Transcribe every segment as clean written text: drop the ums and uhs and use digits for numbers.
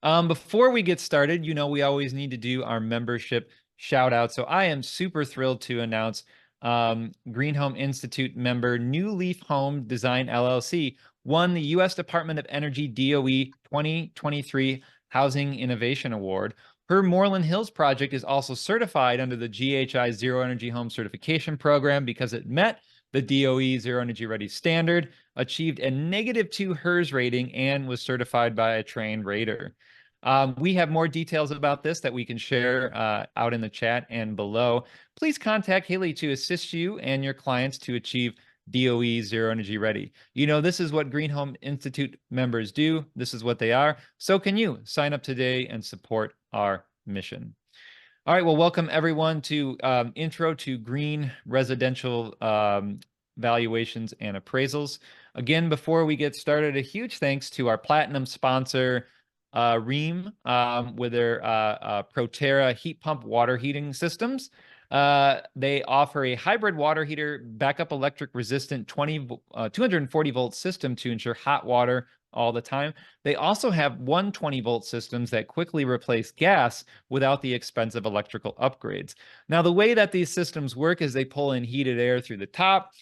Before we get started, we always need to do our membership shout out. So I am super thrilled to announce GreenHome Institute member New Leaf Home Design LLC won the U.S. Department of Energy DOE 2023 Housing Innovation Award. Her Moreland Hills project is also certified under the GHI Zero Energy Home Certification Program because it met the DOE Zero Energy Ready standard, achieved a -2 HERS rating, and was certified by a trained rater. We have more details about this that we can share out in the chat and below. Please contact Haley to assist you and your clients to achieve DOE Zero Energy Ready. This is what GreenHome Institute members do. This is what they are. So can you sign up today and support our mission? All right, well, welcome everyone to Intro to Green Residential Valuations and Appraisals. Again, before we get started, a huge thanks to our platinum sponsor, Rheem, with their Proterra heat pump water heating systems. They offer a hybrid water heater, backup electric resistant 240 volt system to ensure hot water all the time. They also have 120 volt systems that quickly replace gas without the expense of electrical upgrades. Now, the way that these systems work is they pull in heated air through the top,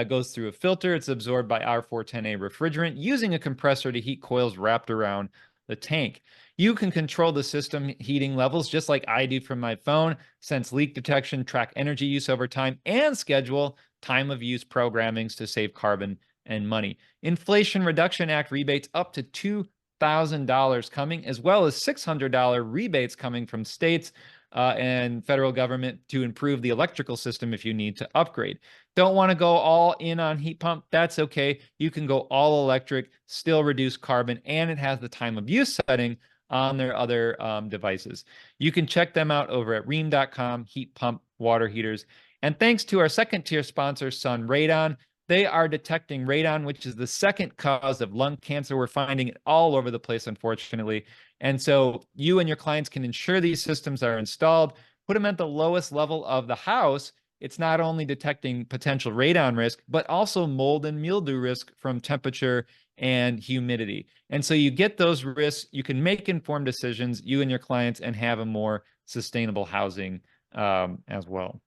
goes through a filter. It's absorbed by R410A refrigerant using a compressor to heat coils wrapped around the tank. You can control the system heating levels just like I do from my phone, sense leak detection, track energy use over time, and schedule time of use programmings to save carbon and money. Inflation Reduction Act rebates up to $2,000 coming, as well as $600 rebates coming from states and federal government to improve the electrical system if you need to upgrade. Don't want to go all in on heat pump? That's okay. You can go all electric, still reduce carbon, and it has the time of use setting on their other devices. You can check them out over at rheem.com, heat pump water heaters. And thanks to our second tier sponsor, Sun Radon, they are detecting radon, which is the second cause of lung cancer. We're finding it all over the place, unfortunately. And so you and your clients can ensure these systems are installed, put them at the lowest level of the house. It's not only detecting potential radon risk, but also mold and mildew risk from temperature and humidity. And so you get those risks, you can make informed decisions, you and your clients, and have a more sustainable housing as well.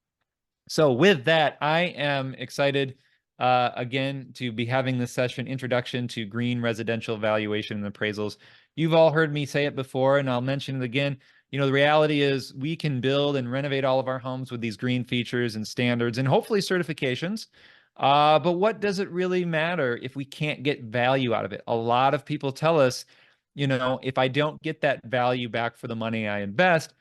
So with that, I am excited again to be having this session, Introduction to Green Residential Valuation and Appraisals. You've all heard me say it before, and I'll mention it again. The reality is we can build and renovate all of our homes with these green features and standards and hopefully certifications. But what does it really matter if we can't get value out of it? A lot of people tell us, if I don't get that value back for the money I invest,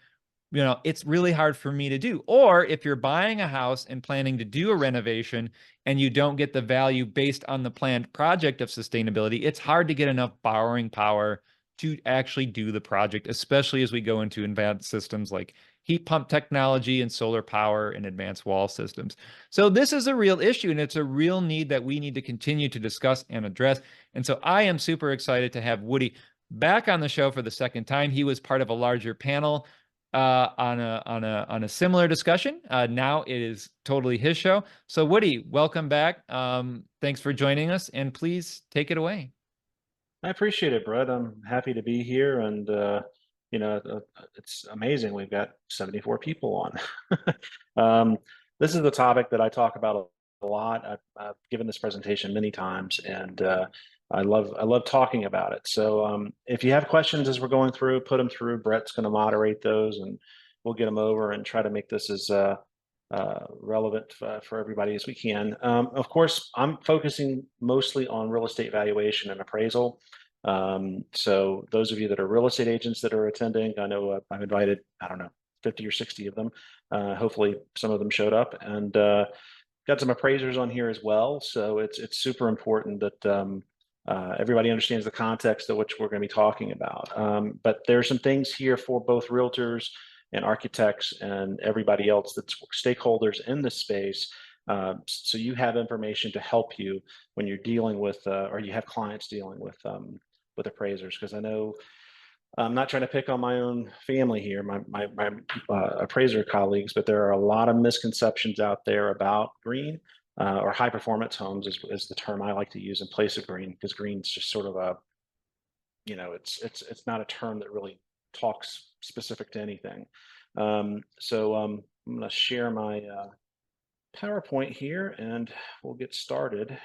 it's really hard for me to do. Or if you're buying a house and planning to do a renovation and you don't get the value based on the planned project of sustainability, it's hard to get enough borrowing power to actually do the project, especially as we go into advanced systems like heat pump technology and solar power and advanced wall systems. So this is a real issue, and it's a real need that we need to continue to discuss and address. And so I am super excited to have Woody back on the show for the second time. He was part of a larger panel on a similar discussion. Now it is totally his show. So Woody, welcome back. Thanks for joining us, and please take it away. I appreciate it, Brett. I'm happy to be here, and it's amazing. We've got 74 people on. This is the topic that I talk about a lot. I've given this presentation many times, and I love talking about it. So if you have questions as we're going through, put them through. Brett's going to moderate those, and we'll get them over and try to make this as relevant for everybody as we can. Of course, I'm focusing mostly on real estate valuation and appraisal. So those of you that are real estate agents that are attending, I know I've invited, I don't know, 50 or 60 of them. Hopefully some of them showed up, and got some appraisers on here as well. So it's super important that everybody understands the context of which we're going to be talking about. But there are some things here for both realtors and architects and everybody else that's stakeholders in this space. So you have information to help you when you're dealing with, or you have clients dealing with appraisers. Because I know I'm not trying to pick on my own family here, my appraiser colleagues, but there are a lot of misconceptions out there about green or high performance homes is the term I like to use in place of green, because green's just sort of it's not a term that really talks specific to anything. I'm going to share my PowerPoint here and we'll get started.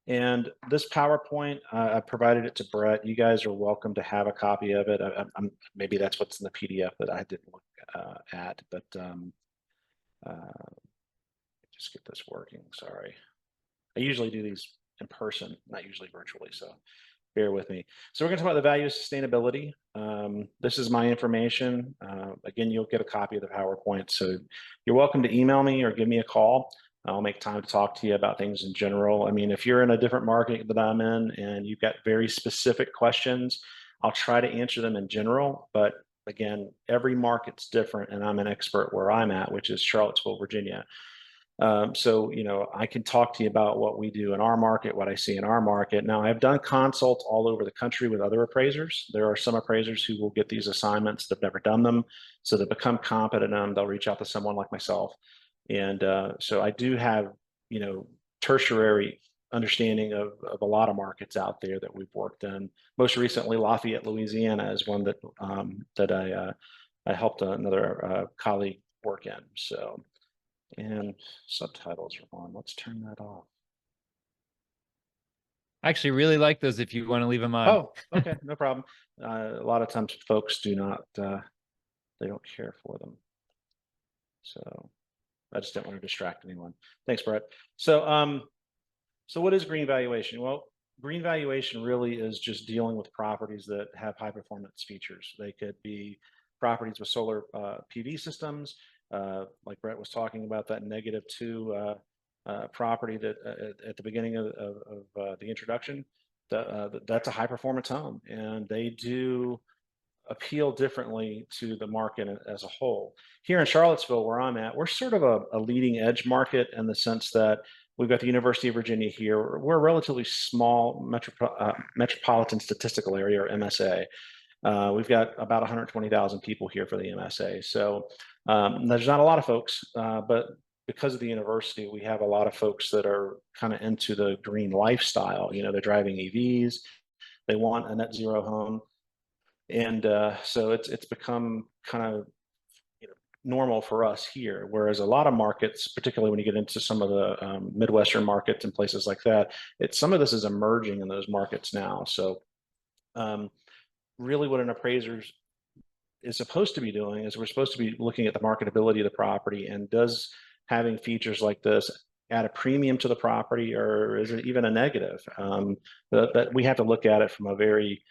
And this PowerPoint, I provided it to Brett. You guys are welcome to have a copy of it. Maybe that's what's in the PDF that I didn't look at, but just get this working. Sorry. I usually do these in person, not usually virtually, so bear with me. So we're going to talk about the value of sustainability. This is my information. Again, you'll get a copy of the PowerPoint, so you're welcome to email me or give me a call. I'll make time to talk to you about things in general. I mean, if you're in a different market that I'm in and you've got very specific questions, I'll try to answer them in general. But again, every market's different, and I'm an expert where I'm at, which is Charlottesville, Virginia. So, I can talk to you about what we do in our market, what I see in our market. Now, I've done consults all over the country with other appraisers. There are some appraisers who will get these assignments. They've never done them. So they become competent in them. They'll reach out to someone like myself. And so I do have, tertiary understanding of a lot of markets out there that we've worked in. Most recently, Lafayette, Louisiana is one that I helped another colleague work in. So, and subtitles are on. Let's turn that off. I actually really like those if you want to leave them on. Oh, okay, no problem. A lot of times folks do not, they don't care for them. So I just don't want to distract anyone. Thanks, Brett. So, so what is green valuation? Well, green valuation really is just dealing with properties that have high performance features. They could be properties with solar PV systems, like Brett was talking about, that -2 property that at the beginning of the introduction. That's a high performance home, and they do appeal differently to the market as a whole. Here in Charlottesville, where I'm at, we're sort of a leading edge market in the sense that we've got the University of Virginia here. We're a relatively small metropolitan statistical area, or MSA. We've got about 120,000 people here for the MSA. So there's not a lot of folks, but because of the university, we have a lot of folks that are kind of into the green lifestyle. They're driving EVs. They want a net zero home. And so it's become kind of normal for us here, whereas a lot of markets, particularly when you get into some of the Midwestern markets and places like that, some of this is emerging in those markets now. So really what an appraiser is supposed to be doing is we're supposed to be looking at the marketability of the property, and does having features like this add a premium to the property, or is it even a negative? But we have to look at it from a very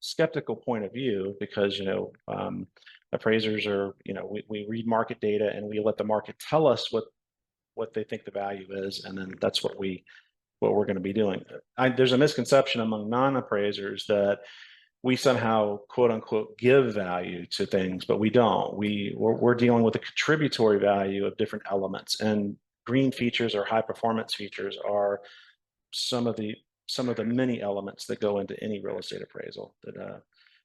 skeptical point of view, because appraisers are, we read market data and we let the market tell us what they think the value is, and then that's what we're going to be doing. There's a misconception among non-appraisers that we somehow, quote unquote, give value to things, but we don't. We're dealing with a contributory value of different elements, and green features or high performance features are some of the many elements that go into any real estate appraisal.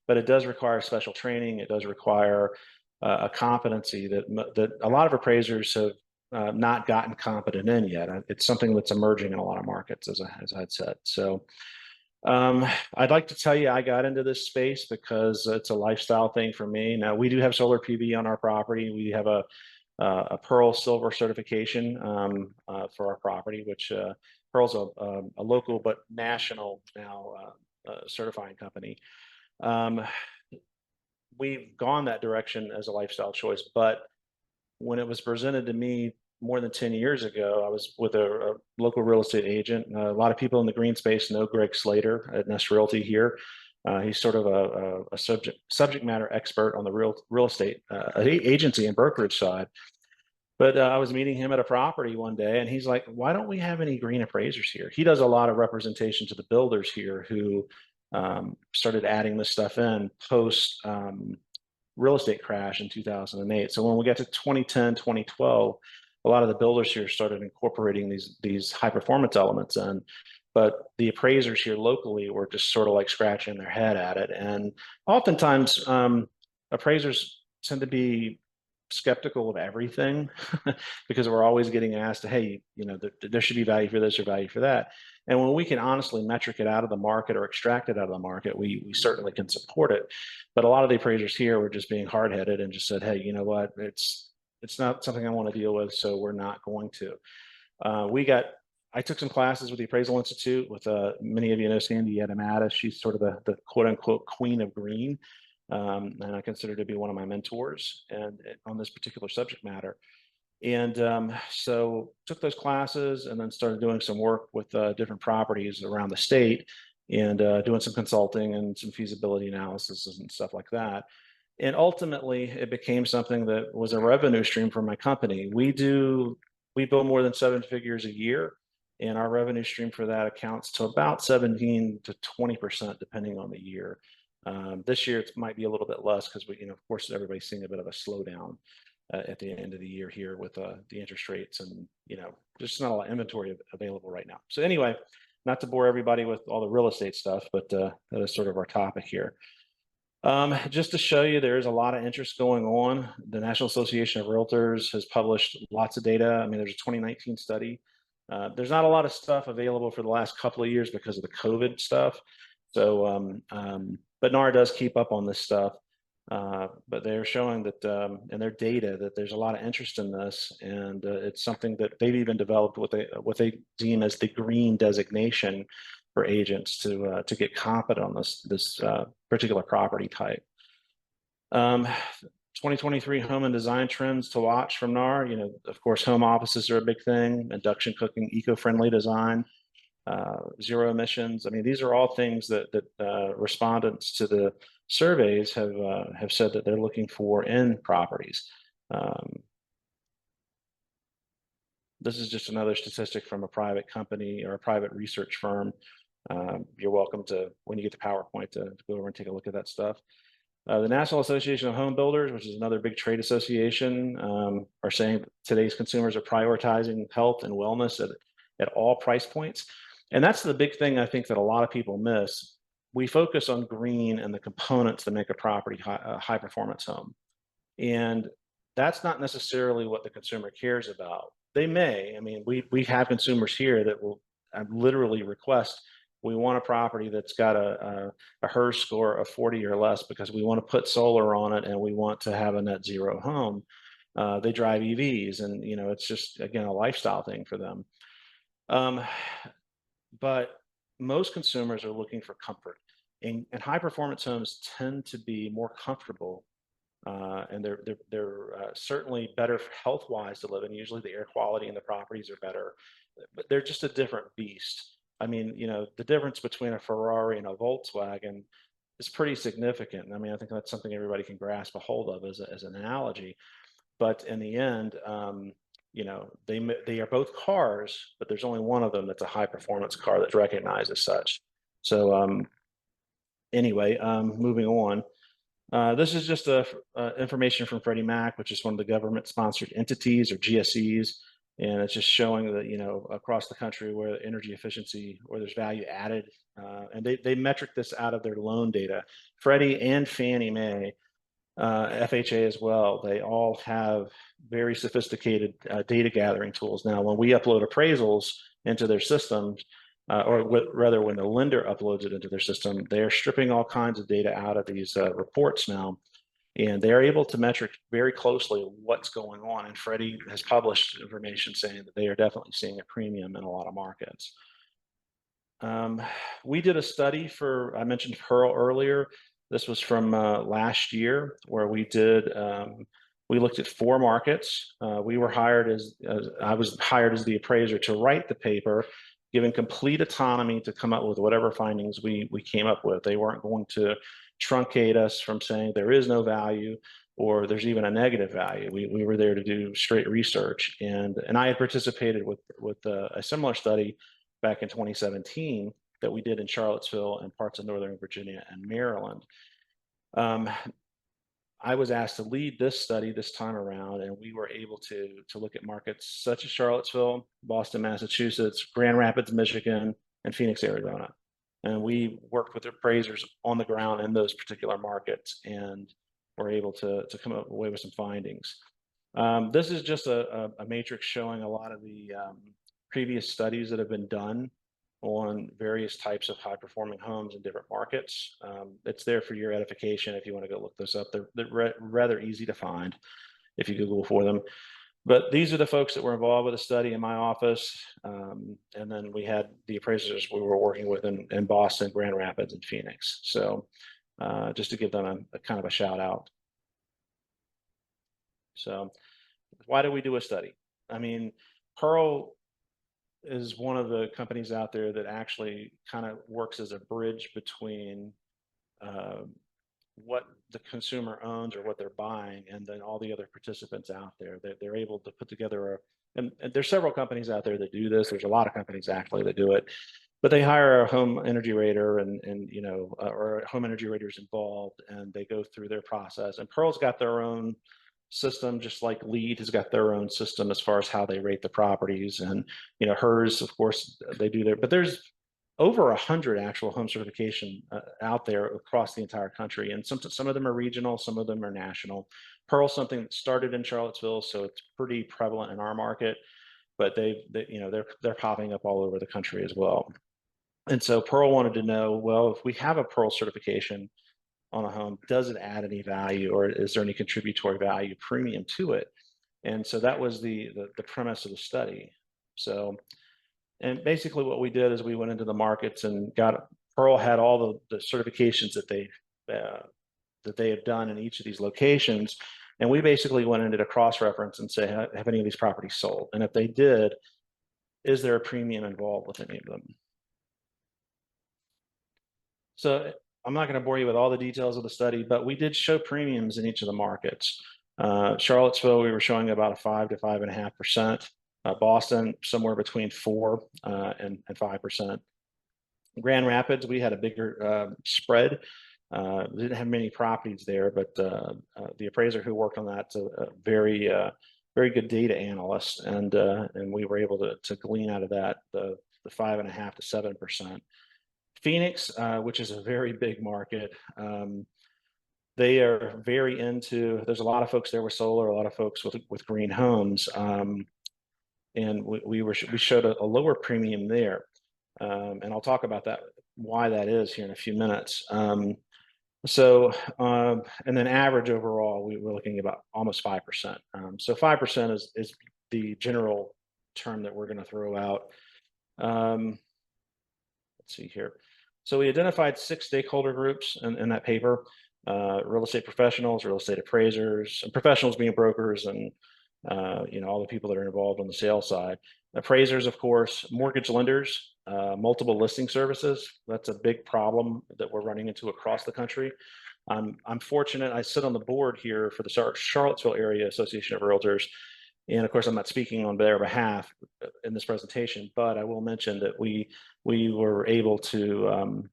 But it does require special training. It does require a competency that a lot of appraisers have not gotten competent in yet. It's something that's emerging in a lot of markets, as I'd said. So I'd like to tell you I got into this space because it's a lifestyle thing for me. Now, we do have solar PV on our property. We have a Pearl Silver certification for our property, which Pearl's a local but national now certifying company. We've gone that direction as a lifestyle choice, but when it was presented to me more than 10 years ago, I was with a local real estate agent. A lot of people in the green space know Greg Slater at Nest Realty here. He's sort of a subject matter expert on the real estate agency and brokerage side. But I was meeting him at a property one day, and he's like, "Why don't we have any green appraisers here?" He does a lot of representation to the builders here who started adding this stuff in post real estate crash in 2008. So when we got to 2010, 2012, a lot of the builders here started incorporating these high performance elements in, but the appraisers here locally were just sort of like scratching their head at it. And oftentimes appraisers tend to be skeptical of everything because we're always getting asked, hey, you know, there should be value for this or value for that. And when we can honestly metric it out of the market or extract it out of the market, we certainly can support it. But a lot of the appraisers here were just being hard-headed and just said, hey, you know what, it's not something I want to deal with, so we're not going to. I took some classes with the Appraisal Institute with many of you know Sandy Yadamata. She's sort of the quote unquote queen of green. And I consider her to be one of my mentors and on this particular subject matter. And so took those classes and then started doing some work with different properties around the state and doing some consulting and some feasibility analysis and stuff like that. And ultimately, it became something that was a revenue stream for my company. We bill more than 7 figures a year, and our revenue stream for that accounts to about 17 to 20%, depending on the year. This year, it might be a little bit less because we, you know, of course, everybody's seeing a bit of a slowdown at the end of the year here with the interest rates, and you know, there's not a lot of inventory available right now. So anyway, not to bore everybody with all the real estate stuff, but that is sort of our topic here. Just to show you, there is a lot of interest going on. The National Association of Realtors has published lots of data. I mean, there's a 2019 study. There's not a lot of stuff available for the last couple of years because of the COVID stuff. So, but NAR does keep up on this stuff. But they're showing that in their data that there's a lot of interest in this, and it's something that they've even developed what they deem as the green designation for agents to get competent on this particular property type. 2023 home and design trends to watch from NAR. You know, of course, home offices are a big thing. Induction cooking, eco-friendly design, zero emissions. I mean, these are all things that respondents to the surveys have said that they're looking for in properties. This is just another statistic from a private company or a private research firm. You're welcome to, when you get the PowerPoint, to go over and take a look at that stuff. The National Association of Home Builders, which is another big trade association, are saying today's consumers are prioritizing health and wellness at all price points. And that's the big thing I think that a lot of people miss. We focus on green and the components that make a property a high performance home. And that's not necessarily what the consumer cares about. They may, I mean, we have consumers here that will literally request, we want a property that's got a HERS score of 40 or less because we want to put solar on it and we want to have a net zero home. They drive EVs, and you know, it's just, again, a lifestyle thing for them. But most consumers are looking for comfort, and high performance homes tend to be more comfortable, and they're certainly better health wise to live in. Usually the air quality in the properties are better, but they're just a different beast. I mean, you know, the difference between a Ferrari and a Volkswagen is pretty significant. I mean, I think that's something everybody can grasp a hold of as an analogy. But in the end, you know, they are both cars, but there's only one of them that's a high performance car that's recognized as such. So anyway, moving on. This is just information from Freddie Mac, which is one of the government sponsored entities, or GSEs. And it's just showing that, you know, across the country where energy efficiency, or there's value added, and they metric this out of their loan data. Freddie and Fannie Mae, FHA as well, they all have very sophisticated data gathering tools. Now, when we upload appraisals into their systems, or rather when the lender uploads it into their system, they're stripping all kinds of data out of these reports now. And they're able to metric very closely what's going on. And Freddie has published information saying that they are definitely seeing a premium in a lot of markets. We did a study for, I mentioned Pearl earlier. This was from last year, where we looked at 4 markets. We were hired I was hired as the appraiser to write the paper, given complete autonomy to come up with whatever findings we came up with. They weren't going to truncate us from saying there is no value or there's even a negative value. We were there to do straight research. And I had participated with a similar study back in 2017 that we did in Charlottesville and parts of Northern Virginia and Maryland. I was asked to lead this study this time around, and we were able to look at markets such as Charlottesville, Boston, Massachusetts, Grand Rapids, Michigan, and Phoenix, Arizona. And we worked with appraisers on the ground in those particular markets, and were able to come away with some findings. This is just a matrix showing a lot of the previous studies that have been done on various types of high-performing homes in different markets. It's there for your edification if you want to go look this up. They're rather easy to find if you Google for them. But these are the folks that were involved with the study in my office. And then we had the appraisers we were working with in Boston, Grand Rapids, and Phoenix. So just to give them a kind of a shout out. So why do we do a study? I mean, Pearl is one of the companies out there that actually kind of works as a bridge between what the consumer owns or what they're buying, and then all the other participants out there. They're able to put together and there's several companies out there that do this. There's a lot of companies actually that do it, but they hire a home energy rater and you know, or home energy raters involved, and they go through their process. And Pearl's got their own system, just like Lead has got their own system as far as how they rate the properties. And you know, hers, of course, they do their. But there's over 100 actual home certification out there across the entire country, and some of them are regional, some of them are national. Pearl's something that started in Charlottesville, so it's pretty prevalent in our market, but you know, they're popping up all over the country as well. And so Pearl wanted to know, well, if we have a Pearl certification on a home, does it add any value, or is there any contributory value premium to it? And so that was the premise of the study. So, and basically what we did is we went into the markets and got, Pearl had all the certifications that they have done in each of these locations. And we basically went into a cross-reference and say, have any of these properties sold? And if they did, is there a premium involved with any of them? So I'm not going to bore you with all the details of the study, but we did show premiums in each of the markets. Charlottesville, we were showing about a 5 to 5.5%. Boston, somewhere between 4 and 5%. Grand Rapids, we had a bigger spread. We didn't have many properties there, but the appraiser who worked on that's a very good data analyst, and we were able to glean out of that the 5.5 to 7%. Phoenix, which is a very big market, they are very into. There's a lot of folks there with solar, a lot of folks with green homes, and we showed a lower premium there, and I'll talk about that, why that is here in a few minutes. And then average overall, we were looking at about almost 5%. So 5% is the general term that we're going to throw out. Let's see here. So we identified 6 stakeholder groups in that paper: real estate professionals, real estate appraisers, and professionals being brokers, and you know, all the people that are involved on the sales side. Appraisers, of course, mortgage lenders, multiple listing services. That's a big problem that we're running into across the country. I'm fortunate. I sit on the board here for the Charlottesville Area Association of Realtors. And of course, I'm not speaking on their behalf in this presentation, but I will mention that we were able to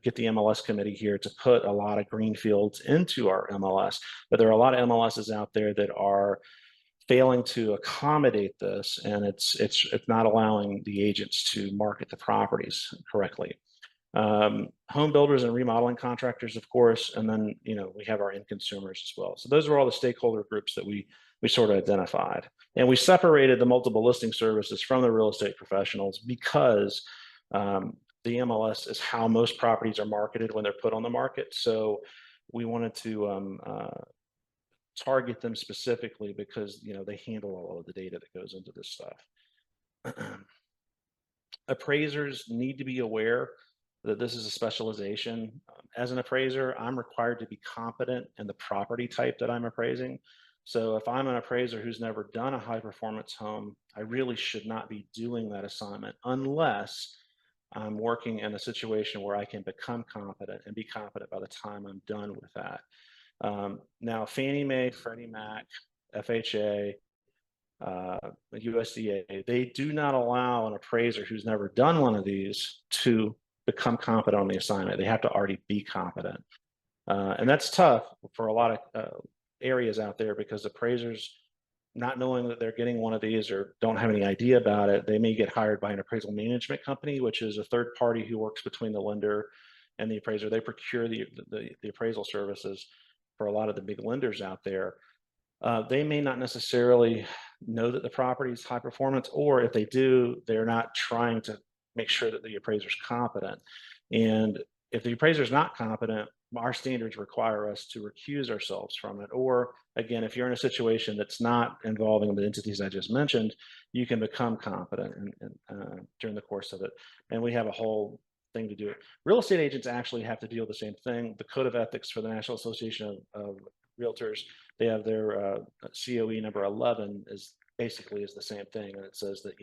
get the MLS committee here to put a lot of greenfields into our MLS. But there are a lot of MLSs out there that are failing to accommodate this, and it's not allowing the agents to market the properties correctly. Home builders and remodeling contractors, of course, and then you know, we have our end consumers as well. So those are all the stakeholder groups that we sort of identified, and we separated the multiple listing services from the real estate professionals because the MLS is how most properties are marketed when they're put on the market. So we wanted to target them specifically because you know, they handle all of the data that goes into this stuff. Appraisers need to be aware that this is a specialization. As an appraiser, I'm required to be competent in the property type that I'm appraising. So if I'm an appraiser who's never done a high performance home, I really should not be doing that assignment unless I'm working in a situation where I can become competent and be competent by the time I'm done with that. Now, Fannie Mae, Freddie Mac, FHA, USDA, they do not allow an appraiser who's never done one of these to become competent on the assignment. They have to already be competent. And that's tough for a lot of areas out there, because appraisers, not knowing that they're getting one of these or don't have any idea about it, they may get hired by an appraisal management company, which is a third party who works between the lender and the appraiser. They procure the appraisal services for a lot of the big lenders out there. They may not necessarily know that the property is high performance, or if they do, they're not trying to make sure that the appraiser is competent. And if the appraiser is not competent, our standards require us to recuse ourselves from it. Or again, if you're in a situation that's not involving the entities I just mentioned, you can become competent during the course of it. And we have a whole thing to do it. Real estate agents actually have to deal with the same thing. The Code of Ethics for the National Association of Realtors, they have their COE number 11 is basically is the same thing. And it says that,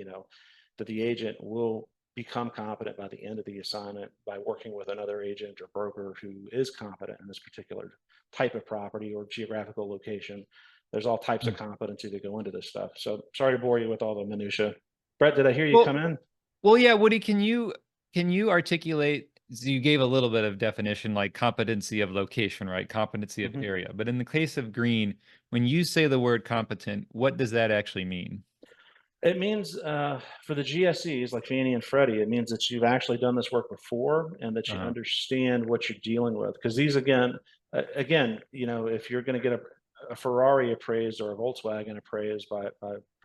that the agent will become competent by the end of the assignment by working with another agent or broker who is competent in this particular type of property or geographical location. There's all types of competency that go into this stuff. So sorry to bore you with all the minutia. Brett, did I hear you come in? Well, yeah, Woody, can you articulate, so you gave a little bit of definition, like competency of location, right? Competency of area. But in the case of green, when you say the word competent, what does that actually mean? It means for the GSEs like Fannie and Freddie, it means that you've actually done this work before and that you understand what you're dealing with. Because these, again, if you're going to get a Ferrari appraised or a Volkswagen appraised by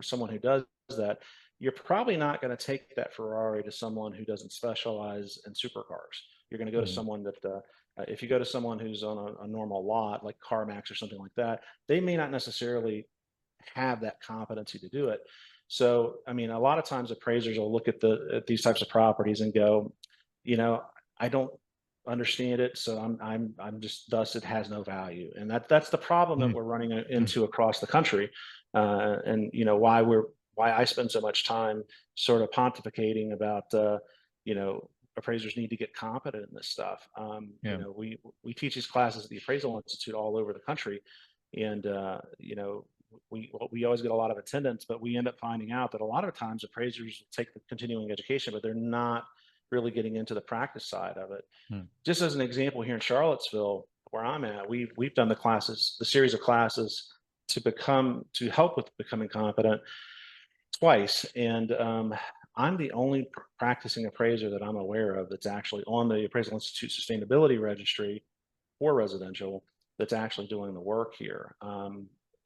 someone who does that, you're probably not going to take that Ferrari to someone who doesn't specialize in supercars. You're going to go to someone that, if you go to someone who's on a normal lot, like CarMax or something like that, they may not necessarily have that competency to do it. So, I mean, a lot of times appraisers will look at these types of properties and go, I don't understand it, so I'm just, thus it has no value. And that's the problem that we're running into across the country. And why I spend so much time sort of pontificating about appraisers need to get competent in this stuff. We teach these classes at the Appraisal Institute all over the country, and we always get a lot of attendance, but we end up finding out that a lot of times appraisers take the continuing education, but they're not really getting into the practice side of it. Just as an example, here in Charlottesville, where I'm at, we've done the series of classes to help with becoming competent twice. And I'm the only practicing appraiser that I'm aware of that's actually on the Appraisal Institute Sustainability Registry for residential that's actually doing the work here.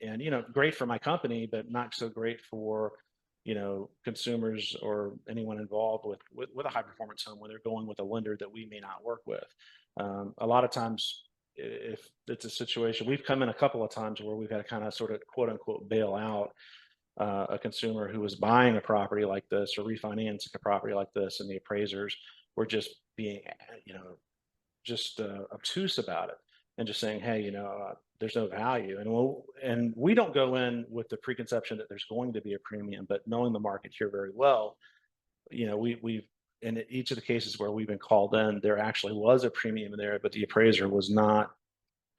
And great for my company, but not so great for consumers or anyone involved with a high performance home when they're going with a lender that we may not work with. A lot of times, if it's a situation, we've come in a couple of times where we've had to kind of sort of quote unquote bail out a consumer who was buying a property like this or refinancing a property like this, and the appraisers were just being just obtuse about it and just saying, hey, there's no value. And we don't go in with the preconception that there's going to be a premium, but knowing the market here very well, we've in each of the cases where we've been called in, there actually was a premium there, but the appraiser was not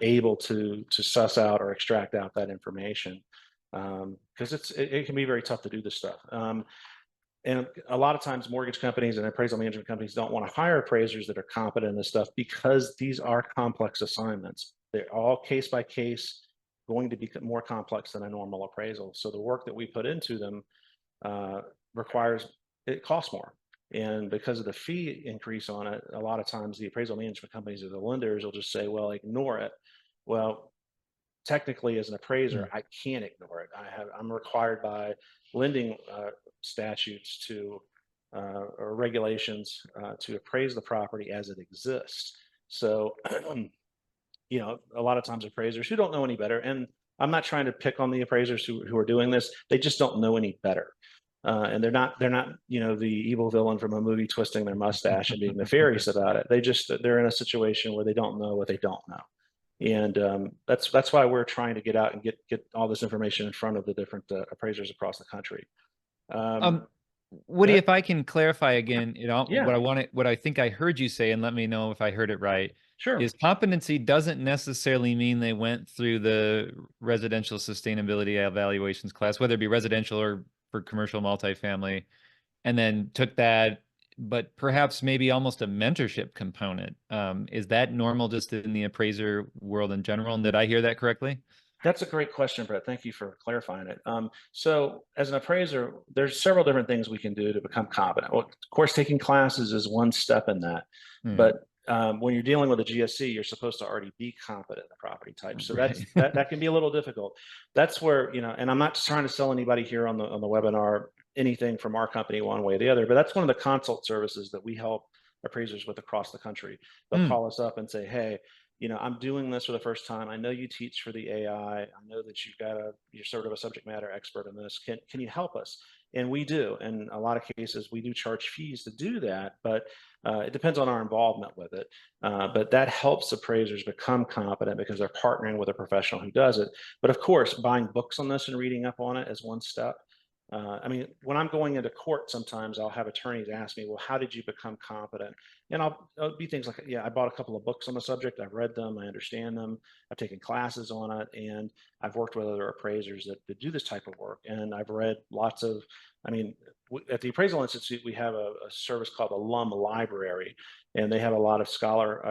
able to suss out or extract out that information, because it can be very tough to do this stuff. And a lot of times mortgage companies and appraisal management companies don't want to hire appraisers that are competent in this stuff because these are complex assignments. They're all case by case, going to be more complex than a normal appraisal. So the work that we put into them it costs more. And because of the fee increase on it, a lot of times the appraisal management companies or the lenders will just say, well, ignore it. Well, technically as an appraiser, I can't ignore it. I'm required by lending statutes or regulations to appraise the property as it exists. So, a lot of times appraisers who don't know any better, and I'm not trying to pick on the appraisers who are doing this, they just don't know any better. And they're not, the evil villain from a movie twisting their mustache and being nefarious about it. They're in a situation where they don't know what they don't know. And that's why we're trying to get out and get all this information in front of the different appraisers across the country. Woody, if I can clarify again, Yeah. what I think I heard you say, and let me know if I heard it right. Sure. Is competency doesn't necessarily mean they went through the residential sustainability evaluations class, whether it be residential or for commercial multifamily, and then took that, but perhaps maybe almost a mentorship component. Is that normal just in the appraiser world in general? And did I hear that correctly? That's a great question, Brett. Thank you for clarifying it. So as an appraiser, there's several different things we can do to become competent. Well, of course, taking classes is one step in that. But when you're dealing with a GSC, you're supposed to already be competent in the property type. So Right. that can be a little difficult. That's where, and I'm not trying to sell anybody here on the webinar anything from our company one way or the other, but that's one of the consult services that we help appraisers with across the country. They'll Mm, call us up and say, hey, I'm doing this for the first time. I know you teach for the AI. I know that you're sort of a subject matter expert in this. Can you help us? And we do. In a lot of cases, we do charge fees to do that, but it depends on our involvement with it. But that helps appraisers become competent because they're partnering with a professional who does it. But of course, buying books on this and reading up on it is one step. I mean, when I'm going into court, sometimes I'll have attorneys ask me, well, how did you become competent? And it'll be things like, yeah, I bought a couple of books on the subject. I've read them. I understand them. I've taken classes on it. And I've worked with other appraisers that do this type of work. And I've read lots of, I mean, at the Appraisal Institute, we have a service called Alum Library. And they have a lot of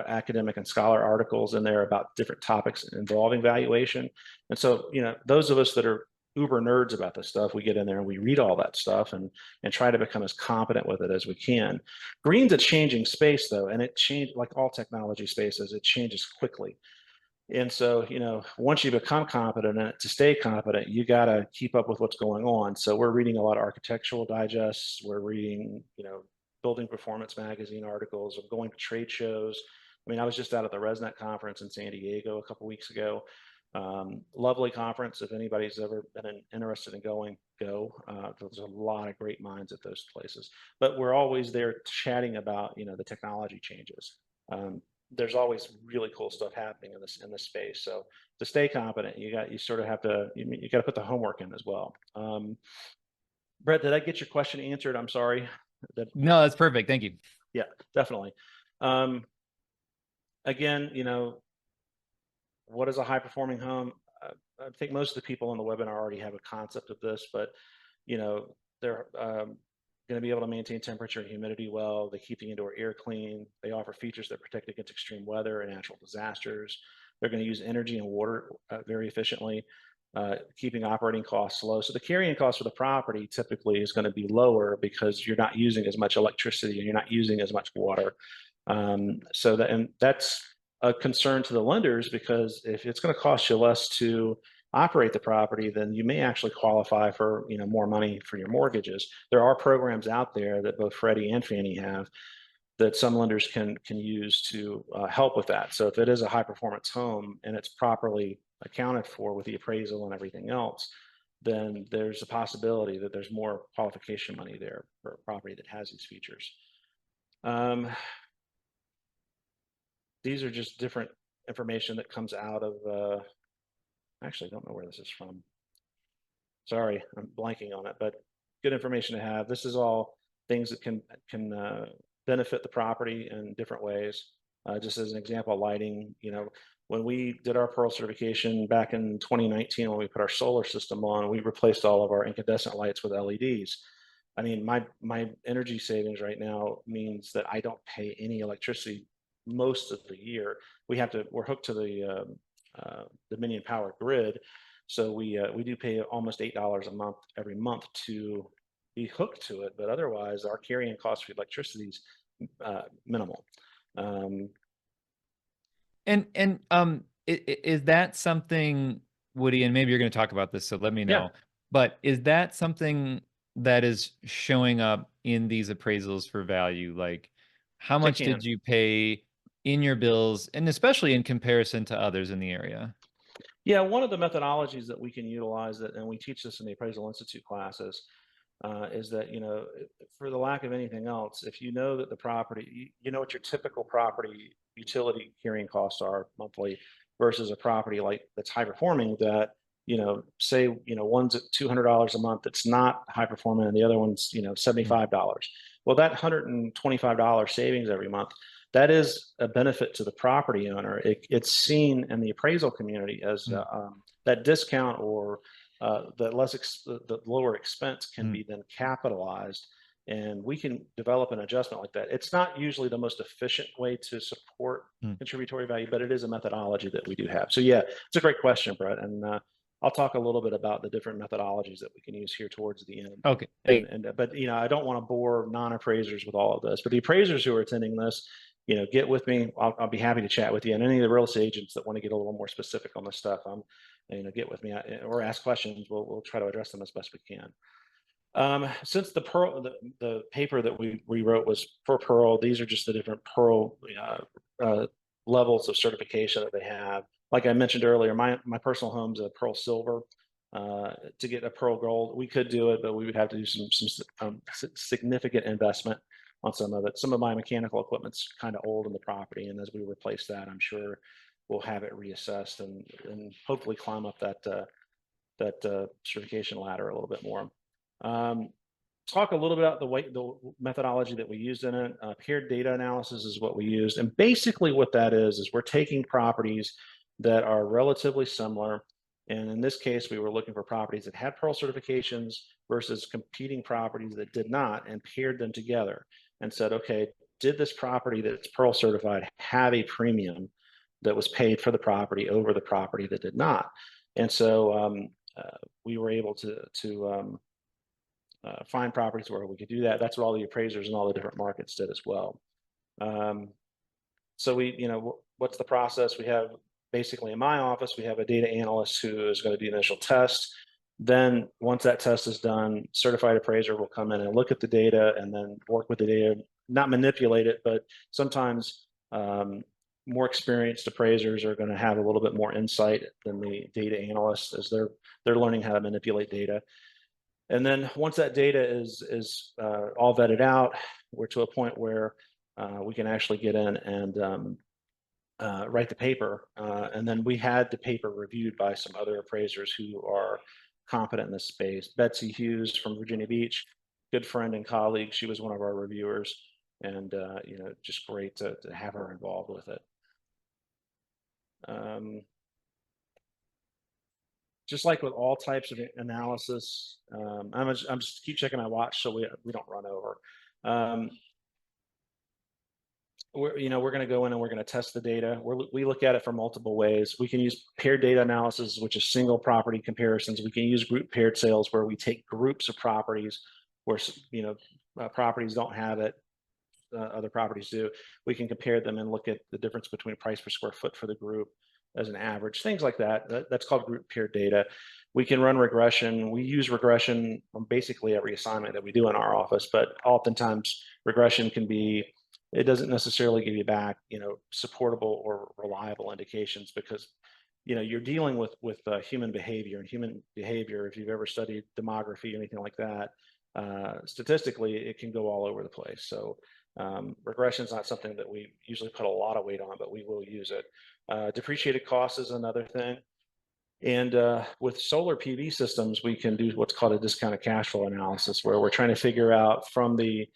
academic and scholar articles in there about different topics involving valuation. And so, those of us that are uber nerds about this stuff, we get in there and we read all that stuff and try to become as competent with it as we can. Green's a changing space though, and it changed like all technology spaces, it changes quickly. And so, once you become competent in it, to stay competent, you got to keep up with what's going on. So we're reading a lot of architectural digests. We're reading, building performance magazine articles. We're going to trade shows. I mean, I was just out at the ResNet conference in San Diego a couple of weeks ago. Lovely conference. If anybody's ever been interested in going, go. There's a lot of great minds at those places. But we're always there chatting about, the technology changes. There's always really cool stuff happening in this space. So to stay competent, you sort of have to you got to put the homework in as well. Brett, did I get your question answered? I'm sorry. no, that's perfect. Thank you. Yeah, definitely. Again, what is a high performing home? I think most of the people on the webinar already have a concept of this, but they're going to be able to maintain temperature and humidity well. They keep the indoor air clean. They offer features that protect against extreme weather and natural disasters. They're going to use energy and water very efficiently, keeping operating costs low. So the carrying cost for the property typically is going to be lower because you're not using as much electricity and you're not using as much water. And that's a concern to the lenders, because if it's going to cost you less to operate the property, then you may actually qualify for more money for your mortgages. There are programs out there that both Freddie and Fannie have that some lenders can use to help with that. So if it is a high performance home and it's properly accounted for with the appraisal and everything else, then there's a possibility that there's more qualification money there for a property that has these features. These are just different information that comes out of actually, I don't know where this is from. Sorry, I'm blanking on it, but good information to have. This is all things that can benefit the property in different ways. Just as an example, lighting, when we did our Pearl certification back in 2019, when we put our solar system on, we replaced all of our incandescent lights with LEDs. I mean, my energy savings right now means that I don't pay any electricity most of the year. We're hooked to the Dominion Power grid, so we do pay almost $8 a month every month to be hooked to it. But otherwise, our carrying cost for electricity is minimal. Is that something, Woody? And maybe you're going to talk about this, so let me know. Yeah. But is that something that is showing up in these appraisals for value? Like, how much did you pay in your bills, and especially in comparison to others in the area? Yeah, one of the methodologies that we can utilize, and we teach this in the Appraisal Institute classes, is that, for the lack of anything else, if you know that the property, you know what your typical property utility carrying costs are monthly versus a property like that's high performing, that, say, one's at $200 a month, it's not high performing, and the other one's, $75. Well, that $125 savings every month, that is a benefit to the property owner. It's seen in the appraisal community as that discount or the lower expense can be then capitalized, and we can develop an adjustment like that. It's not usually the most efficient way to support contributory value, but it is a methodology that we do have. So yeah, it's a great question, Brett, and I'll talk a little bit about the different methodologies that we can use here towards the end. Okay. But I don't want to bore non-appraisers with all of this, but the appraisers who are attending this, get with me. I'll be happy to chat with you. And any of the real estate agents that want to get a little more specific on this stuff, get with me or ask questions. We'll try to address them as best we can. Since the paper that we wrote was for Pearl, these are just the different Pearl levels of certification that they have. Like I mentioned earlier, my personal home's a Pearl Silver. To get a Pearl Gold, we could do it, but we would have to do some significant investment on some of it. Some of my mechanical equipment's kind of old in the property, and as we replace that, I'm sure we'll have it reassessed and hopefully climb up that certification ladder a little bit more. Talk a little bit about the methodology that we used in it. Paired data analysis is what we used, and basically what that is we're taking properties that are relatively similar, and in this case, we were looking for properties that had Pearl certifications versus competing properties that did not, and paired them together and said, okay, did this property that's Pearl certified have a premium that was paid for the property over the property that did not? And so we were able to find properties where we could do that. That's what all the appraisers and all the different markets did as well. So what's the process? We have basically in my office, we have a data analyst who is going to do the initial test. Then once that test is done, certified appraiser will come in and look at the data and then work with the data, not manipulate it, but sometimes more experienced appraisers are going to have a little bit more insight than the data analysts as they're learning how to manipulate data. And then once that data is all vetted out, we're to a point where we can actually get in and write the paper. And then we had the paper reviewed by some other appraisers who are competent in this space. Betsy Hughes from Virginia Beach, good friend and colleague. She was one of our reviewers, and just great to have her involved with it. Just like with all types of analysis, I'm just keep checking my watch so we don't run over. We're going to go in and we're going to test the data. We look at it from multiple ways. We can use paired data analysis, which is single property comparisons. We can use group paired sales, where we take groups of properties where properties don't have it, other properties do. We can compare them and look at the difference between price per square foot for the group as an average, things like that. That's called group paired data. We can run regression. We use regression on basically every assignment that we do in our office, but oftentimes regression can be, it doesn't necessarily give you back, supportable or reliable indications, because you're dealing with human behavior, and human behavior, if you've ever studied demography or anything like that, statistically it can go all over the place. So regression is not something that we usually put a lot of weight on, but we will use it. Depreciated cost is another thing. And with solar PV systems, we can do what's called a discounted cash flow analysis, where we're trying to figure out from the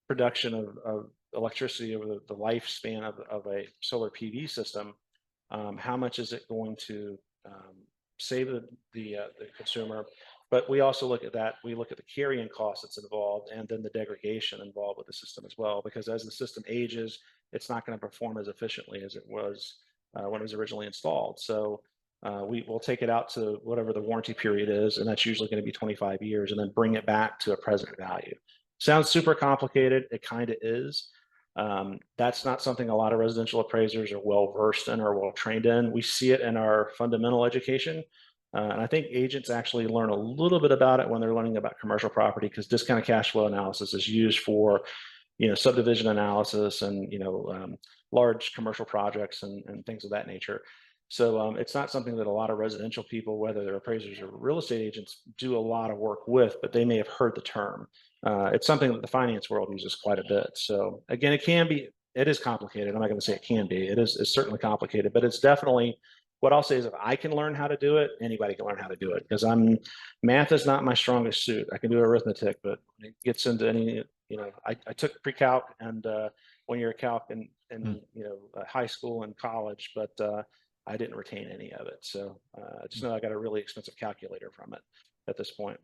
production of electricity over the lifespan of a solar PV system, how much is it going to save the consumer. But we also look at that. We look at the carrying cost that's involved, and then the degradation involved with the system as well, because as the system ages, it's not going to perform as efficiently as it was when it was originally installed. So we will take it out to whatever the warranty period is, and that's usually going to be 25 years, and then bring it back to a present value. Sounds super complicated. It kind of is. That's not something a lot of residential appraisers are well versed in or well trained in. We see it in our fundamental education. And I think agents actually learn a little bit about it when they're learning about commercial property, because discounted cash flow analysis is used for, subdivision analysis and, large commercial projects and things of that nature. So it's not something that a lot of residential people, whether they're appraisers or real estate agents, do a lot of work with, but they may have heard the term. It's something that the finance world uses quite a bit. So again, it is complicated. I'm not going to say it can be. It's certainly complicated, but it's definitely, what I'll say is, if I can learn how to do it, anybody can learn how to do it, because math is not my strongest suit. I can do arithmetic, but when it gets into any, I took pre-calc and 1 year of calc in high school and college, but I didn't retain any of it. So I just know I got a really expensive calculator from it at this point.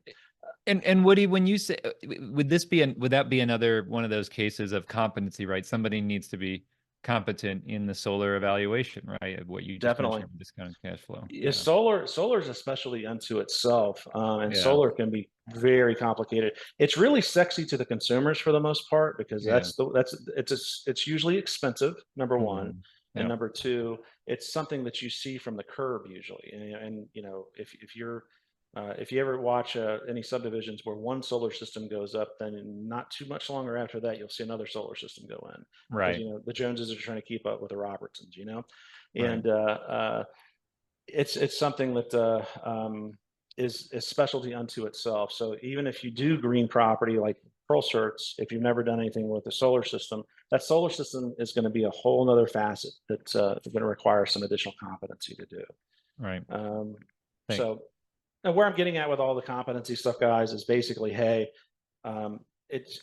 And Woody, when you say, would that be another one of those cases of competency, right? Somebody needs to be competent in the solar evaluation, right? Of what you just Definitely. mentioned, discounted cash flow. Yeah, Yeah. solar is a specialty unto itself, and Yeah. solar can be very complicated. It's really sexy to the consumers for the most part because Yeah. it's usually expensive, number one, Mhm. and Yep. number two, it's something that you see from the curb usually. And if you ever watch any subdivisions where one solar system goes up, then not too much longer after that, you'll see another solar system go in because Right. the Joneses are trying to keep up with the Robertsons, Right. and it's something that is specialty unto itself. So even if you do green property like Pearl certs, if you've never done anything with the solar system, that solar system is going to be a whole nother facet that's going to require some additional competency to do. Right. Um, Thank. so and where I'm getting at with all the competency stuff, guys, is basically, hey,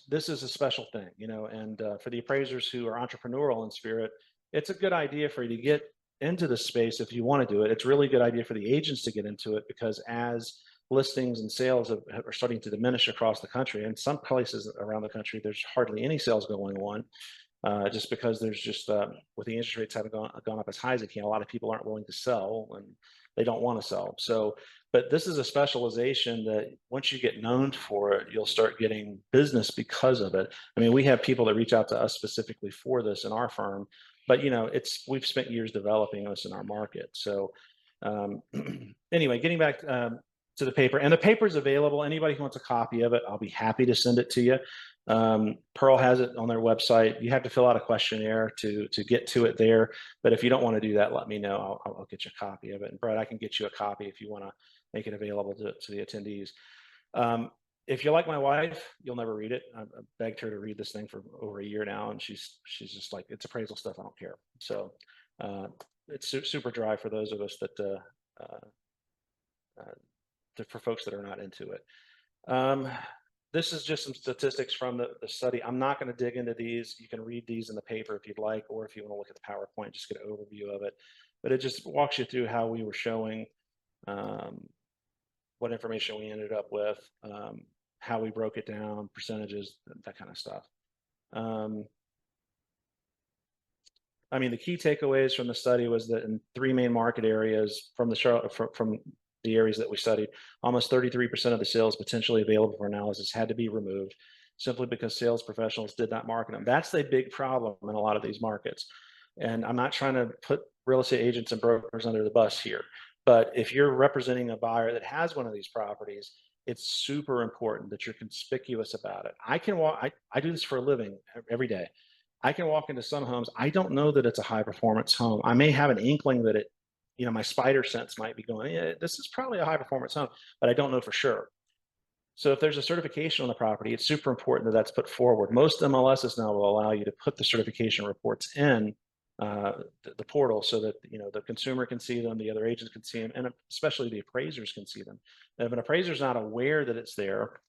this is a special thing, and for the appraisers who are entrepreneurial in spirit, it's a good idea for you to get into the space if you want to do it. It's really a good idea for the agents to get into it because as listings and sales are starting to diminish across the country, and some places around the country, there's hardly any sales going on. Just because there's just with the interest rates having gone up as high as they can, a lot of people aren't willing to sell and they don't want to sell. So, but this is a specialization that once you get known for it, you'll start getting business because of it. I mean, we have people that reach out to us specifically for this in our firm, but we've spent years developing this in our market. So, um, anyway, getting back to the paper, and the paper is available. Anybody who wants a copy of it, I'll be happy to send it to you. Pearl has it on their website. You have to fill out a questionnaire to get to it there. But if you don't want to do that, let me know. I'll get you a copy of it. And Brett, I can get you a copy if you want to make it available to the attendees. If you're like my wife, you'll never read it. I've begged her to read this thing for over a year now, and she's just like, it's appraisal stuff. I don't care. So it's super dry for those of us that for folks that are not into it. This is just some statistics from the study. I'm not going to dig into these. You can read these in the paper if you'd like, or if you want to look at the PowerPoint, just get an overview of it. But it just walks you through how we were showing what information we ended up with, how we broke it down, percentages, that kind of stuff. I mean, the key takeaways from the study was that in 3 main market areas from the areas that we studied, almost 33% of the sales potentially available for analysis had to be removed simply because sales professionals did not market them. That's a big problem in a lot of these markets. And I'm not trying to put real estate agents and brokers under the bus here, but if you're representing a buyer that has one of these properties, it's super important that you're conspicuous about it. I do this for a living every day. I can walk into some homes. I don't know that it's a high performance home. I may have an inkling that my spider sense might be going, yeah, this is probably a high performance home, but I don't know for sure. So if there's a certification on the property, it's super important that that's put forward. Most MLSs now will allow you to put the certification reports in the portal so that the consumer can see them, the other agents can see them, and especially the appraisers can see them. And if an appraiser is not aware that it's there,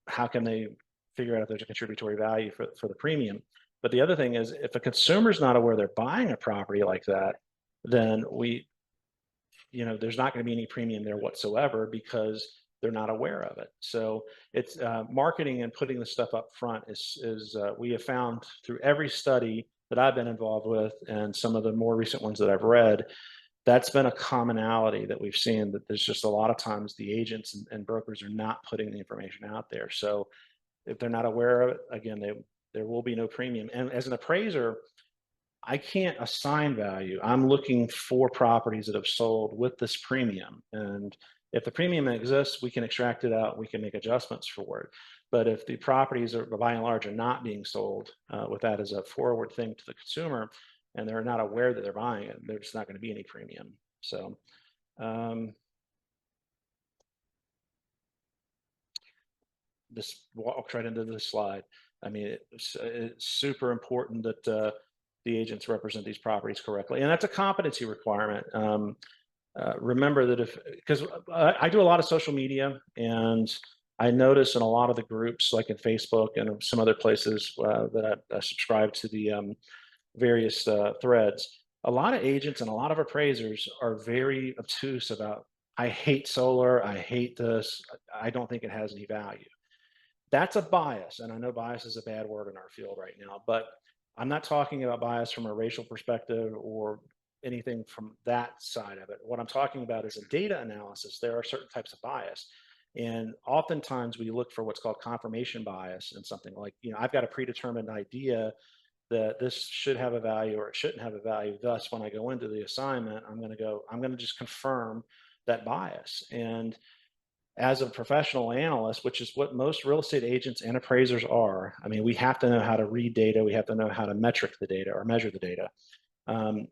how can they figure out if there's a contributory value for the premium? But the other thing is, if a consumer is not aware they're buying a property like that, then there's not going to be any premium there whatsoever because they're not aware of it. So it's marketing and putting the stuff up front is we have found through every study that I've been involved with and some of the more recent ones that I've read, that's been a commonality that we've seen, that there's just a lot of times the agents and brokers are not putting the information out there. So if they're not aware of it, again, there will be no premium. And as an appraiser, I can't assign value. I'm looking for properties that have sold with this premium. And if the premium exists, we can extract it out. We can make adjustments for it. But if the properties are by and large are not being sold with that as a forward thing to the consumer, and they're not aware that they're buying it, there's not going to be any premium. So this walks right into this slide. I mean, it's super important that the agents represent these properties correctly, and that's a competency requirement. Remember that because I do a lot of social media, and I notice in a lot of the groups, like in Facebook and some other places that I subscribe to the various threads, a lot of agents and a lot of appraisers are very obtuse about, I hate solar, I hate this, I don't think it has any value. That's a bias, and I know bias is a bad word in our field right now, but I'm not talking about bias from a racial perspective or anything from that side of it. What I'm talking about is a data analysis. There are certain types of bias. And oftentimes we look for what's called confirmation bias and something like, I've got a predetermined idea that this should have a value or it shouldn't have a value. Thus, when I go into the assignment, I'm going to just confirm that bias. And as a professional analyst, which is what most real estate agents and appraisers are, I mean, we have to know how to read data. We have to know how to metric the data or measure the data.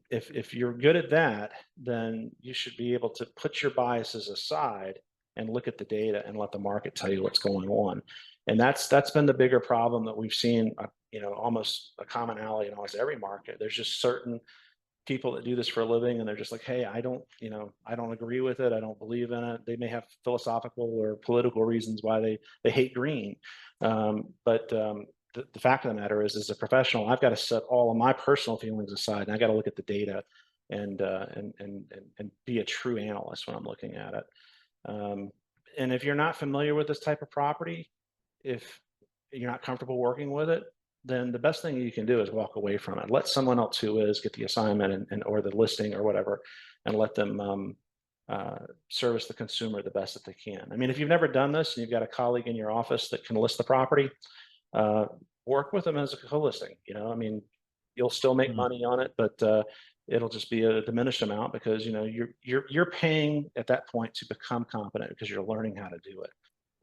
If you're good at that, then you should be able to put your biases aside and look at the data and let the market tell you what's going on. And that's been the bigger problem that we've seen, almost a commonality in almost every market. There's just certain people that do this for a living and they're just like, hey, I don't agree with it. I don't believe in it. They may have philosophical or political reasons why they hate green. But the fact of the matter is, as a professional, I've got to set all of my personal feelings aside and I got to look at the data and be a true analyst when I'm looking at it. And if you're not familiar with this type of property, if you're not comfortable working with it, then the best thing you can do is walk away from it. Let someone else who is get the assignment and or the listing or whatever, and let them service the consumer the best that they can. I mean, if you've never done this and you've got a colleague in your office that can list the property, work with them as a co-listing. I mean, you'll still make money on it, but it'll just be a diminished amount because you're paying at that point to become competent because you're learning how to do it.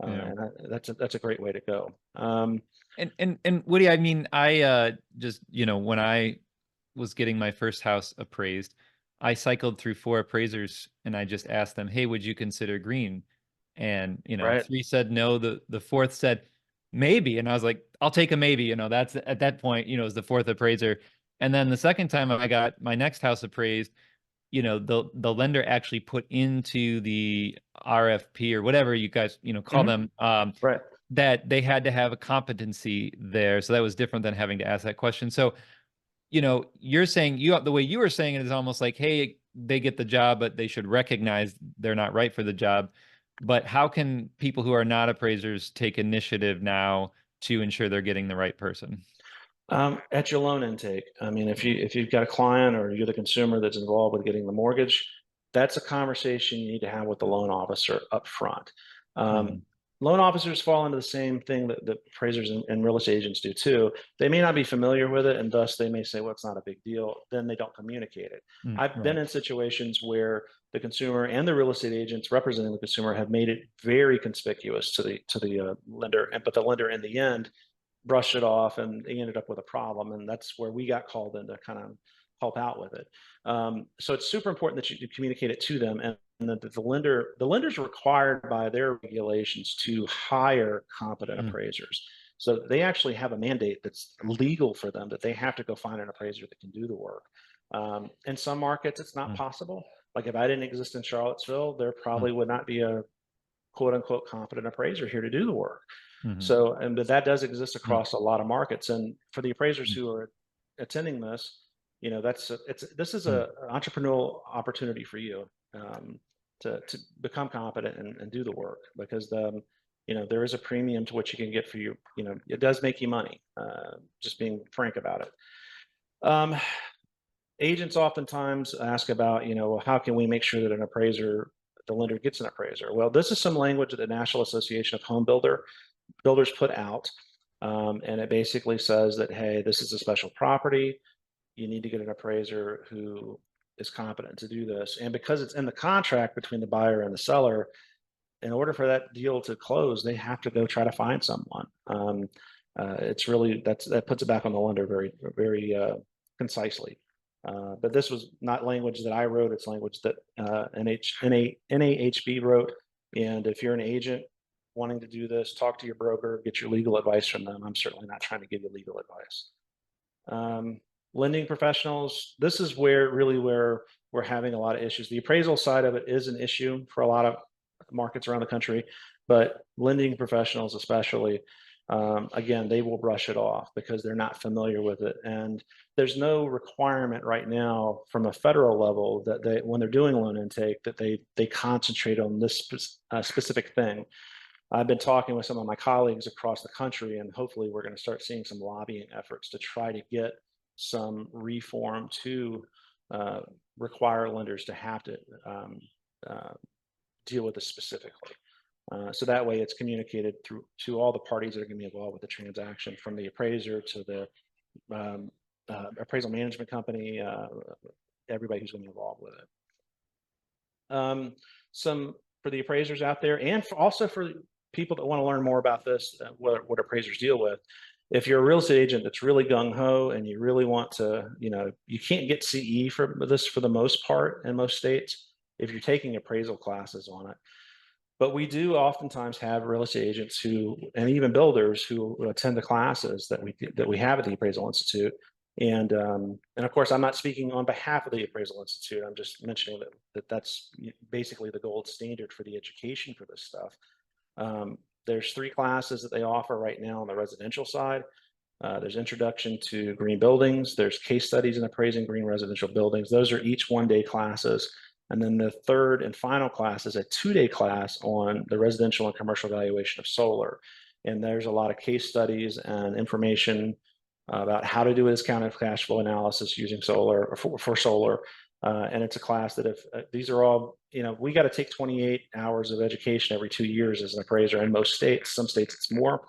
And that's a great way to go. And Woody, I mean, I just, when I was getting my first house appraised, I cycled through 4 appraisers and I just asked them, hey, would you consider green? And, Right. 3 said no, the 4th said maybe. And I was like, I'll take a maybe, that's at that point, it was the 4th appraiser. And then the second time I got my next house appraised, the lender actually put into the RFP or whatever you guys, call them, Right. that they had to have a competency there. So that was different than having to ask that question. So, you're saying the way you were saying it is almost like, hey, they get the job, but they should recognize they're not right for the job. But how can people who are not appraisers take initiative now to ensure they're getting the right person? At your loan intake, I mean, if you've got a client or you're the consumer that's involved with getting the mortgage, that's a conversation you need to have with the loan officer up front. Loan officers fall into the same thing that appraisers and real estate agents do too. They may not be familiar with it, and thus they may say, well, it's not a big deal. Then they don't communicate it. I've been in situations where the consumer and the real estate agents representing the consumer have made it very conspicuous to the lender, but the lender in the end brushed it off and they ended up with a problem. And that's where we got called in to kind of help out with it. So it's super important that you communicate it to them, and that the lender's required by their regulations to hire competent appraisers. So they actually have a mandate that's legal for them, that they have to go find an appraiser that can do the work. In some markets, it's not possible. Like if I didn't exist in Charlottesville, there probably would not be a quote unquote competent appraiser here to do the work. So, but that does exist across a lot of markets. And for the appraisers who are attending this, this is an entrepreneurial opportunity for you to become competent and do the work, because there is a premium to what you can get for you. It does make you money. Just being frank about it. Agents oftentimes ask about, how can we make sure that the lender gets an appraiser? Well, this is some language that the National Association of Home Builders put out, and it basically says that, hey, this is a special property. You need to get an appraiser who is competent to do this. And because it's in the contract between the buyer and the seller, in order for that deal to close, they have to go try to find someone. It's really, that puts it back on the lender very, very concisely. But this was not language that I wrote. It's language that NAHB wrote. And if you're an agent wanting to do this, talk to your broker, get your legal advice from them. I'm certainly not trying to give you legal advice. Lending professionals, this is where we're having a lot of issues. The appraisal side of it is an issue for a lot of markets around the country, but lending professionals especially, again, they will brush it off because they're not familiar with it. And there's no requirement right now from a federal level that when they're doing loan intake, that they concentrate on this specific thing. I've been talking with some of my colleagues across the country, and hopefully we're going to start seeing some lobbying efforts to try to get some reform to require lenders to have to uh, deal with this specifically. So that way it's communicated through to all the parties that are going to be involved with the transaction, from the appraiser to the appraisal management company, everybody who's going to be involved with it. Some for the appraisers out there, and also for people that want to learn more about this, what appraisers deal with. If you're a real estate agent that's really gung-ho and you really want to, you can't get CE for this for the most part in most states if you're taking appraisal classes on it. But we do oftentimes have real estate agents who, and even builders who attend the classes that we have at the Appraisal Institute. And of course, I'm not speaking on behalf of the Appraisal Institute. I'm just mentioning that's basically the gold standard for the education for this stuff. There's 3 classes that they offer right now on the residential side. There's Introduction to Green Buildings. There's Case Studies in Appraising Green Residential Buildings. Those are each one-day classes. And then the third and final class is a 2-day class on the residential and commercial valuation of solar. And there's a lot of case studies and information about how to do a discounted cash flow analysis using solar or for solar. And it's a class that if these are all, we got to take 28 hours of education every 2 years as an appraiser in most states. Some states it's more.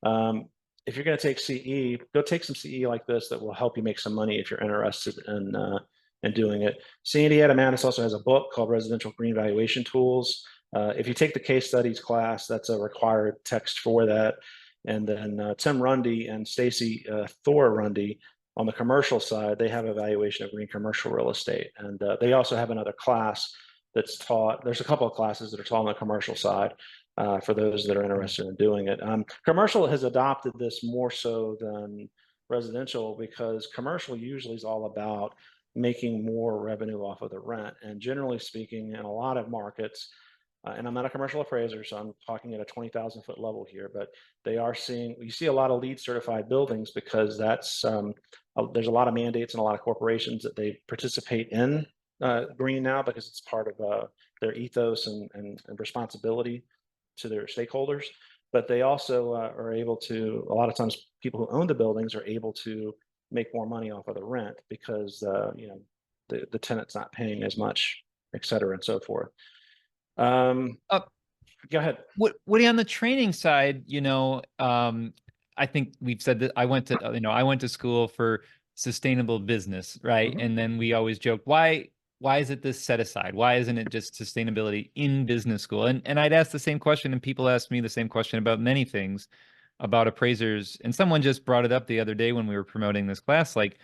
If you're going to take CE, go take some CE like this that will help you make some money if you're interested in doing it. Sandy Adamatis also has a book called Residential Green Valuation Tools. If you take the case studies class, that's a required text for that. And then Tim Rundy and Stacy Thor Rundy on the commercial side, they have evaluation of green commercial real estate. And they also have another class that's taught. There's a couple of classes that are taught on the commercial side for those that are interested in doing it. Commercial has adopted this more so than residential because commercial usually is all about making more revenue off of the rent. And generally speaking, in a lot of markets, and I'm not a commercial appraiser, so I'm talking at a 20,000 foot level here, but you see a lot of LEED certified buildings because there's a lot of mandates and a lot of corporations that they participate in green now because it's part of their ethos and responsibility to their stakeholders. But they also are able to, a lot of times people who own the buildings are able to make more money off of the rent because the tenant's not paying as much, et cetera, and so forth. Go ahead. Woody, on the training side, I think we've said that I went to school for sustainable business, right? Mm-hmm. And then we always joke, why is it this set aside? Why isn't it just sustainability in business school? And I'd ask the same question, and people ask me the same question about many things about appraisers. And someone just brought it up the other day when we were promoting this class, like,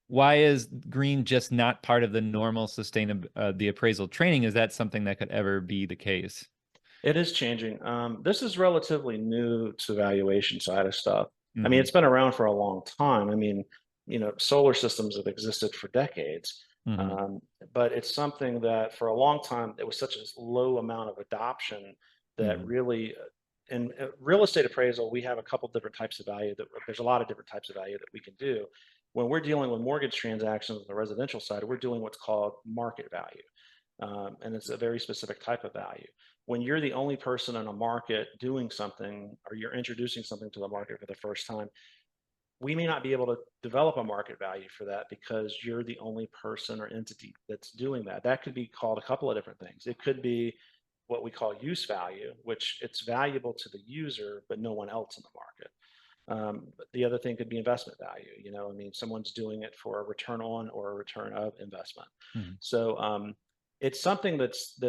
why is green just not part of the normal the appraisal training? Is that something that could ever be the case? It is changing. This is relatively new to the valuation side of stuff. Mm-hmm. I mean, it's been around for a long time. I mean, solar systems have existed for decades. Mm-hmm. But it's something that for a long time, it was such a low amount of adoption that mm-hmm. really, in real estate appraisal, we have a couple different types of value there's a lot of different types of value that we can do. When we're dealing with mortgage transactions on the residential side, we're doing what's called market value. And it's a very specific type of value. When you're the only person in a market doing something, or you're introducing something to the market for the first time, we may not be able to develop a market value for that because you're the only person or entity that's doing that. That could be called a couple of different things. It could be what we call use value, which it's valuable to the user, but no one else in the market. But the other thing could be investment value. I mean, someone's doing it for a return on or a return of investment. Mm-hmm. So it's something that's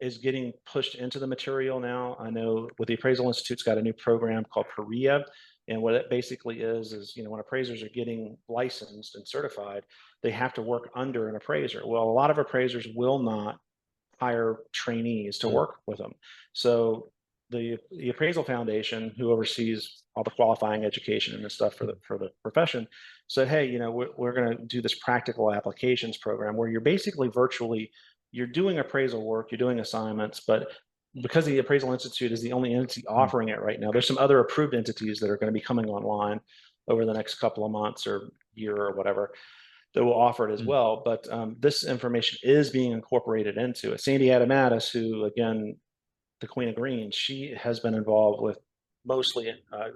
is getting pushed into the material now. I know with the Appraisal Institute's got a new program called PREA. And what it basically is, when appraisers are getting licensed and certified, they have to work under an appraiser. Well, a lot of appraisers will not hire trainees to work with them. So the Appraisal Foundation, who oversees all the qualifying education and this stuff for the profession, said, hey, we're going to do this practical applications program where you're basically you're doing appraisal work, you're doing assignments, but because the Appraisal Institute is the only entity offering it right now, there's some other approved entities that are going to be coming online over the next couple of months or year or whatever that will offer it as well. But this information is being incorporated into it. Sandy Adamatis, who, again, the Queen of Green, she has been involved with mostly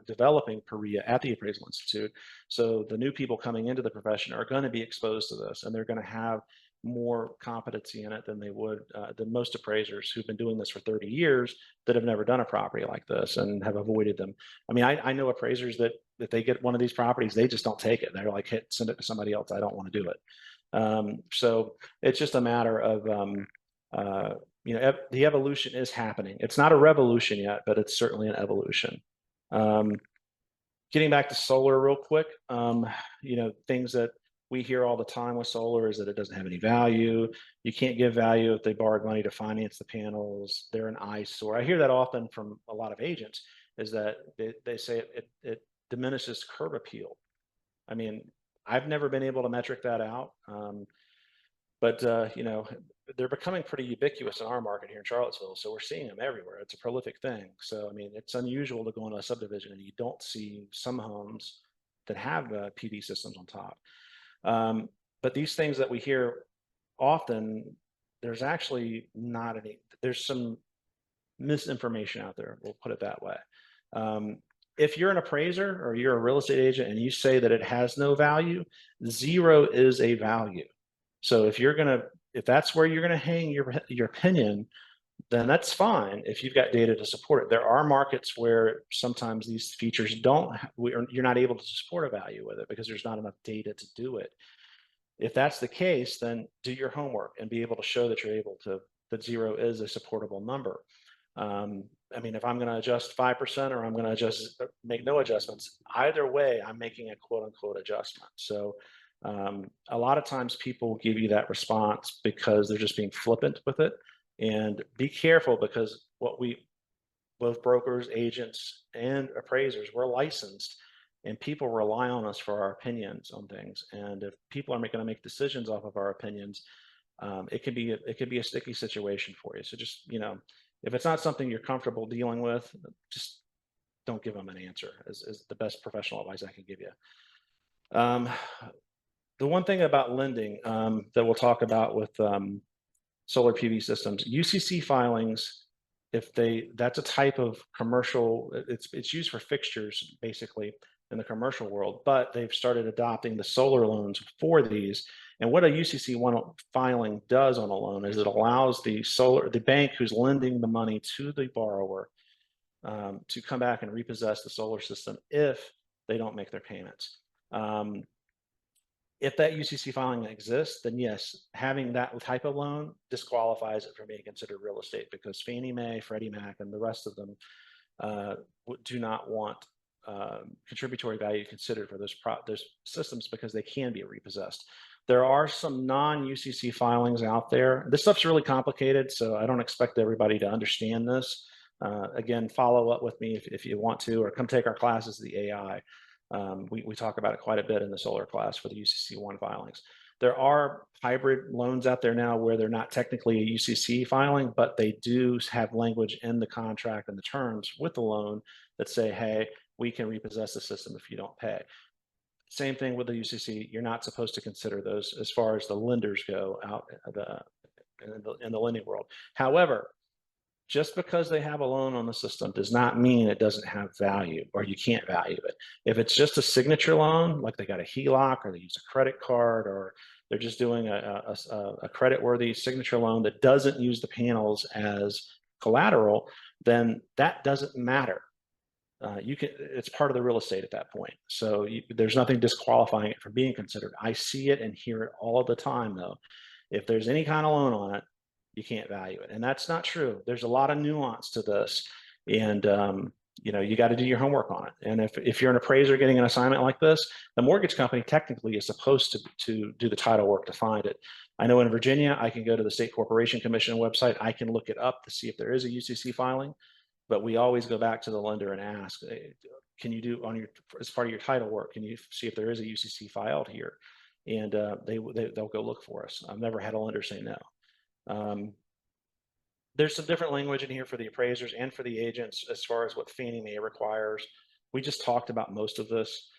developing PREA at the Appraisal Institute. So the new people coming into the profession are going to be exposed to this, and they're going to have more competency in it than they would than most appraisers who've been doing this for 30 years that have never done a property like this and have avoided them. I mean, I know appraisers that if they get one of these properties, they just don't take it. They're like, hey, send it to somebody else. I don't want to do it. So it's just a matter of, the evolution is happening. It's not a revolution yet, but it's certainly an evolution. Getting back to solar real quick, things that we hear all the time with solar is that it doesn't have any value. You can't give value if they borrowed money to finance the panels. They're an eyesore. I hear that often from a lot of agents, is that they say it diminishes curb appeal. I mean, I've never been able to metric that out. But they're becoming pretty ubiquitous in our market here in Charlottesville. So we're seeing them everywhere. It's a prolific thing. So, I mean, it's unusual to go into a subdivision and you don't see some homes that have PV systems on top. But these things that we hear often, there's actually not any, there's some misinformation out there. We'll put it that way. If you're an appraiser or you're a real estate agent and you say that it has no value, 0 is a value. So if that's where you're gonna hang your opinion, then that's fine if you've got data to support it. There are markets where sometimes these features you're not able to support a value with it because there's not enough data to do it. If that's the case, then do your homework and be able to show that that 0 is a supportable number. I mean, if I'm going to adjust 5% or I'm going to make no adjustments, either way, I'm making a quote unquote adjustment. So a lot of times people give you that response because they're just being flippant with it. And be careful, because both brokers, agents, and appraisers, we're licensed, and people rely on us for our opinions on things. And if people are going to make decisions off of our opinions, it could be a sticky situation for you. So just, if it's not something you're comfortable dealing with, just don't give them an answer, is the best professional advice I can give you. The one thing about lending that we'll talk about with solar PV systems, UCC filings, that's a type of commercial, it's used for fixtures basically in the commercial world, but they've started adopting the solar loans for these. And what a UCC one filing does on a loan is it allows the bank who's lending the money to the borrower to come back and repossess the solar system if they don't make their payments. If that UCC filing exists, then yes, having that type of loan disqualifies it from being considered real estate, because Fannie Mae, Freddie Mac, and the rest of them do not want contributory value considered for those systems, because they can be repossessed. There are some non-UCC filings out there. This stuff's really complicated, so I don't expect everybody to understand this. Again, follow up with me if you want to, or come take our classes, the AI. We talk about it quite a bit in the solar class for the UCC1 filings. There are hybrid loans out there now where they're not technically a UCC filing, but they do have language in the contract and the terms with the loan that say, hey, we can repossess the system if you don't pay. Same thing with the UCC. You're not supposed to consider those as far as the lenders go out in the lending world. However, just because they have a loan on the system does not mean it doesn't have value or you can't value it. If it's just a signature loan, like they got a HELOC or they use a credit card, or they're just doing a credit-worthy signature loan that doesn't use the panels as collateral, then that doesn't matter. It's part of the real estate at that point. So there's nothing disqualifying it from being considered. I see it and hear it all the time, though. If there's any kind of loan on it, you can't value it. And that's not true. There's a lot of nuance to this. And, you got to do your homework on it. And if you're an appraiser getting an assignment like this, the mortgage company technically is supposed to do the title work to find it. I know in Virginia, I can go to the State Corporation Commission website. I can look it up to see if there is a UCC filing, but we always go back to the lender and ask, can you do as part of your title work, can you see if there is a UCC filed here? And they'll go look for us. I've never had a lender say no. There's some different language in here for the appraisers and for the agents as far as what Fannie Mae requires. We just talked about most of this,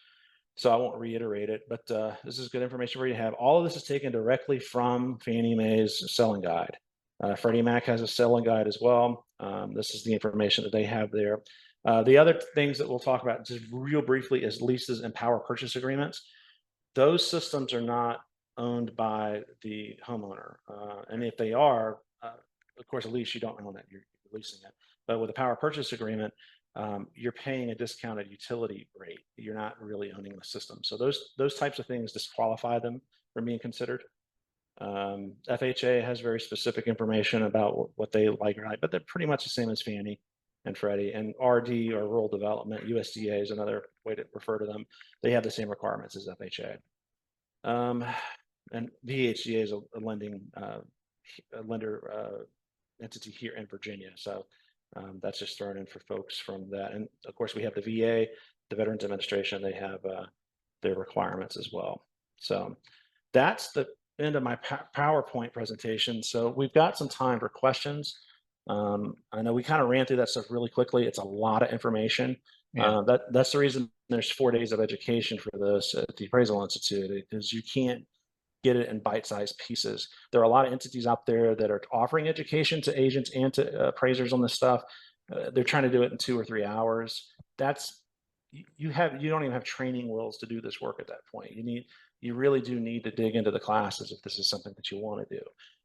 so I won't reiterate it, but this is good information for you to have. All of this is taken directly from Fannie Mae's selling guide. Freddie Mac has a selling guide as well. This is the information that they have there. The other things that we'll talk about just real briefly is leases and power purchase agreements. Those systems are not owned by the homeowner. And if they are, of course, a lease, you don't own it, you're leasing it. But with a power purchase agreement, you're paying a discounted utility rate. You're not really owning the system. So those types of things disqualify them from being considered. FHA has very specific information about what they like or not, but they're pretty much the same as Fannie and Freddie. And RD, or Rural Development, USDA is another way to refer to them. They have the same requirements as FHA. And VHDA is a lender entity here in Virginia. So that's just thrown in for folks from that. And of course, we have the VA, the Veterans Administration, they have their requirements as well. So that's the end of my PowerPoint presentation. So we've got some time for questions. I know we kind of ran through that stuff really quickly. It's a lot of information. Yeah. That's the reason there's 4 days of education for this at the Appraisal Institute, because you can't get it in bite-sized pieces. There are a lot of entities out there that are offering education to agents and to appraisers on this stuff. They're trying to do it in 2 or 3 hours. That's you don't even have training wheels to do this work at that point. You really do need to dig into the classes if this is something that you want to do.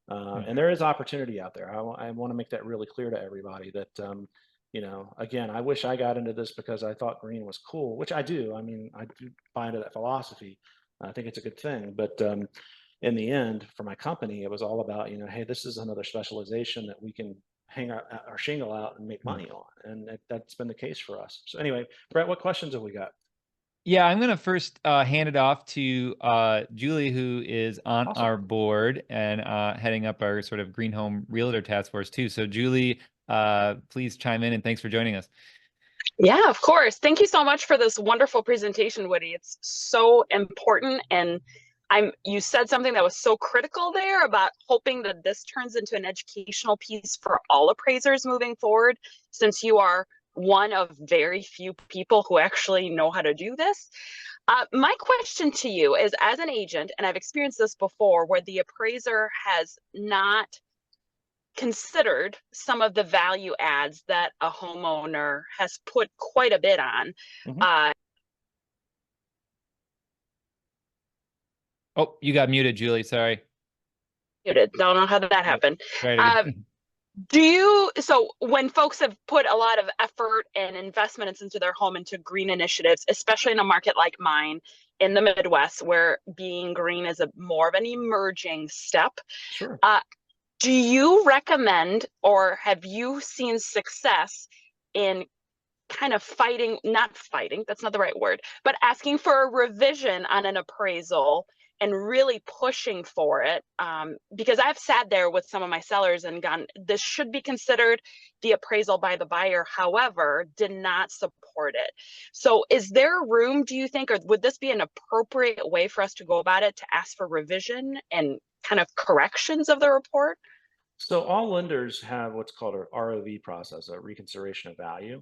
And there is opportunity out there. I want to make that really clear to everybody that, you know, again, I wish I got into this because I thought green was cool, which I do. I mean, I do buy into that philosophy. I think it's a good thing. But in the end, for my company, it was all about, you know, hey, this is another specialization that we can hang our shingle out and make money on. And that's been the case for us. So anyway, Brett, what questions have we got? Yeah, I'm gonna first hand it off to Julie, who is on Awesome. our board and heading up our sort of Green Home Realtor Task Force too. So Julie, please chime in, and thanks for joining us. Yeah, of course. Thank you so much for this wonderful presentation, Woody. It's so important, and you said something that was so critical there about hoping that this turns into an educational piece for all appraisers moving forward, since you are one of very few people who actually know how to do this. My question to you is, as an agent, and I've experienced this before, where the appraiser has not considered some of the value adds that a homeowner has put quite a bit on. Oh, you got muted, Julie. Sorry. Muted. Don't know how that happened. Try it again. So when folks have put a lot of effort and investments into their home, into green initiatives, especially in a market like mine in the Midwest, where being green is more of an emerging step. Sure. Do you recommend, or have you seen success in kind of not fighting, that's not the right word, but asking for a revision on an appraisal and really pushing for it? Because I've sat there with some of my sellers and gone, this should be considered. The appraisal by the buyer, however, did not support it. So is there room, do you think, or would this be an appropriate way for us to go about it, to ask for revision and kind of corrections of the report? So all lenders have what's called a ROV process, a reconsideration of value.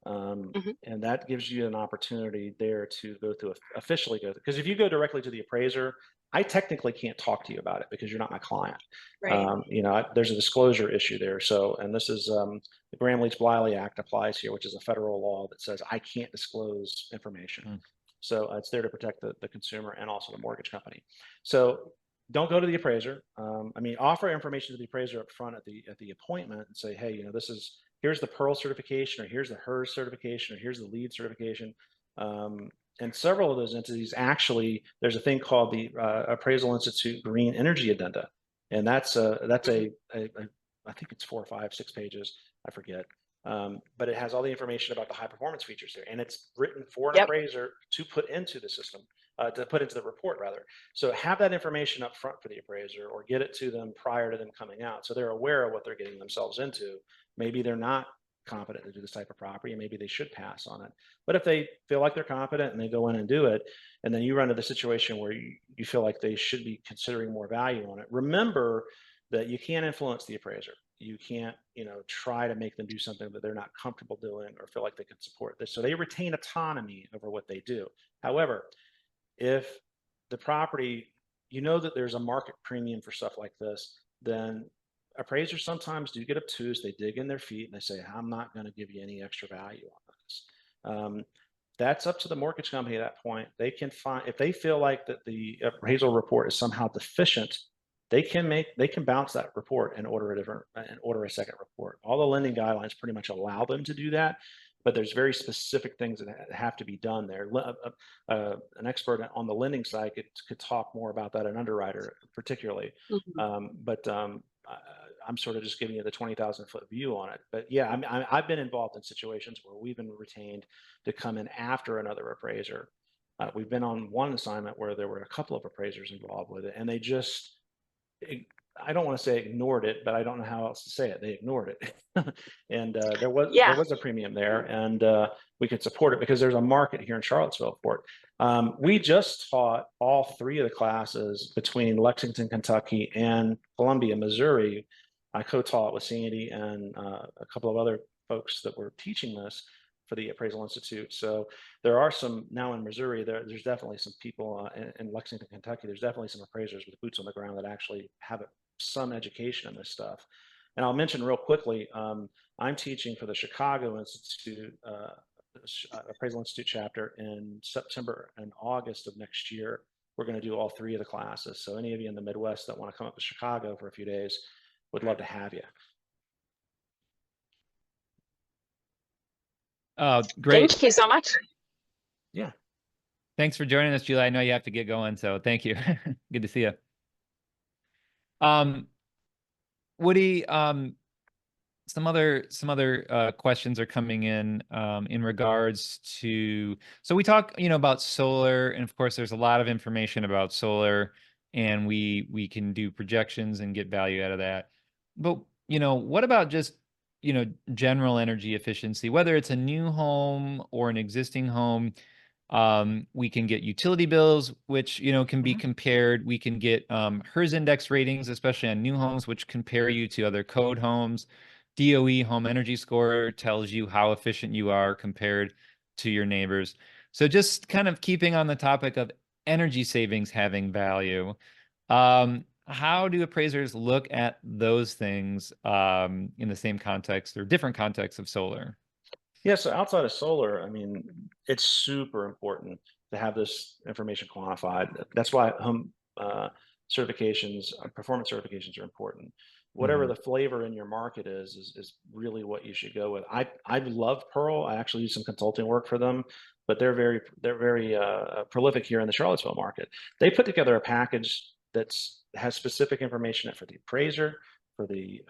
And that gives you an opportunity there to go through officially go, because if you go directly to the appraiser, I technically can't talk to you about it because you're not my client. Right. You know, there's a disclosure issue there. So, and this is the Gramm-Leach-Bliley Act applies here, which is a federal law that says I can't disclose information. So it's there to protect the consumer and also the mortgage company. So don't go to the appraiser. I mean, offer information to the appraiser up front at the appointment and say, hey, you know, here's the Pearl certification, or here's the HERS certification, or here's the LEED certification. And several of those entities, actually, there's a thing called the Appraisal Institute Green Energy Addenda. And that's I think it's 4 or 5, 6 pages, I forget. But it has all the information about the high performance features there. And it's written for an appraiser to put into the system, to put into the report rather. So have that information up front for the appraiser, or get it to them prior to them coming out, so they're aware of what they're getting themselves into. Maybe they're not competent to do this type of property, and maybe they should pass on it. But if they feel like they're competent and they go in and do it, and then you run into the situation where you feel like they should be considering more value on it, remember that you can't influence the appraiser. You can't, you know, try to make them do something that they're not comfortable doing or feel like they can support this. So they retain autonomy over what they do. However, if the property, you know that there's a market premium for stuff like this, then appraisers sometimes do get obtuse. They dig in their feet and they say, I'm not going to give you any extra value on That's up to the mortgage company at that point. They can find, if they feel like that the appraisal report is somehow deficient, they can bounce that report and order a second report. All the lending guidelines pretty much allow them to do that, but there's very specific things that have to be done there. An expert on the lending side could talk more about that, an underwriter particularly. I'm sort of just giving you the 20,000-foot view on it. But yeah, I've been involved in situations where we've been retained to come in after another appraiser. We've been on one assignment where there were a couple of appraisers involved with it, and they just, I don't want to say ignored it, but I don't know how else to say it. They ignored it. And there was a premium there, and we could support it because there's a market here in Charlottesville for it. We just taught all 3 of the classes between Lexington, Kentucky and Columbia, Missouri. I co-taught with Sandy and a couple of other folks that were teaching this for the Appraisal Institute. So there are some now in Missouri, there's definitely some people in Lexington, Kentucky, there's definitely some appraisers with boots on the ground that actually have some education in this stuff. And I'll mention real quickly, I'm teaching for the Chicago Institute, Appraisal Institute chapter in September and August of next year. We're going to do all 3 of the classes. So any of you in the Midwest that want to come up to Chicago for a few days, would love to have you. Great. Thank you so much. Yeah. Thanks for joining us, Julie. I know you have to get going, so thank you. Good to see you. Woody, some other questions are coming in regards to, so we talk, about solar, and of course there's a lot of information about solar, and we can do projections and get value out of that. But, what about just, general energy efficiency, whether it's a new home or an existing home? We can get utility bills, which, can be compared. We can get HERS index ratings, especially on new homes, which compare you to other code homes. DOE home energy score tells you how efficient you are compared to your neighbors. So just kind of keeping on the topic of energy savings having value, how do appraisers look at those things in the same context or different contexts of solar? Yeah, so outside of solar, I mean, it's super important to have this information quantified. That's why home certifications, performance certifications are important. Whatever the flavor in your market is really what you should go with. I love Pearl. I actually do some consulting work for them, but they're very prolific here in the Charlottesville market. They put together a package has specific information for the appraiser, for the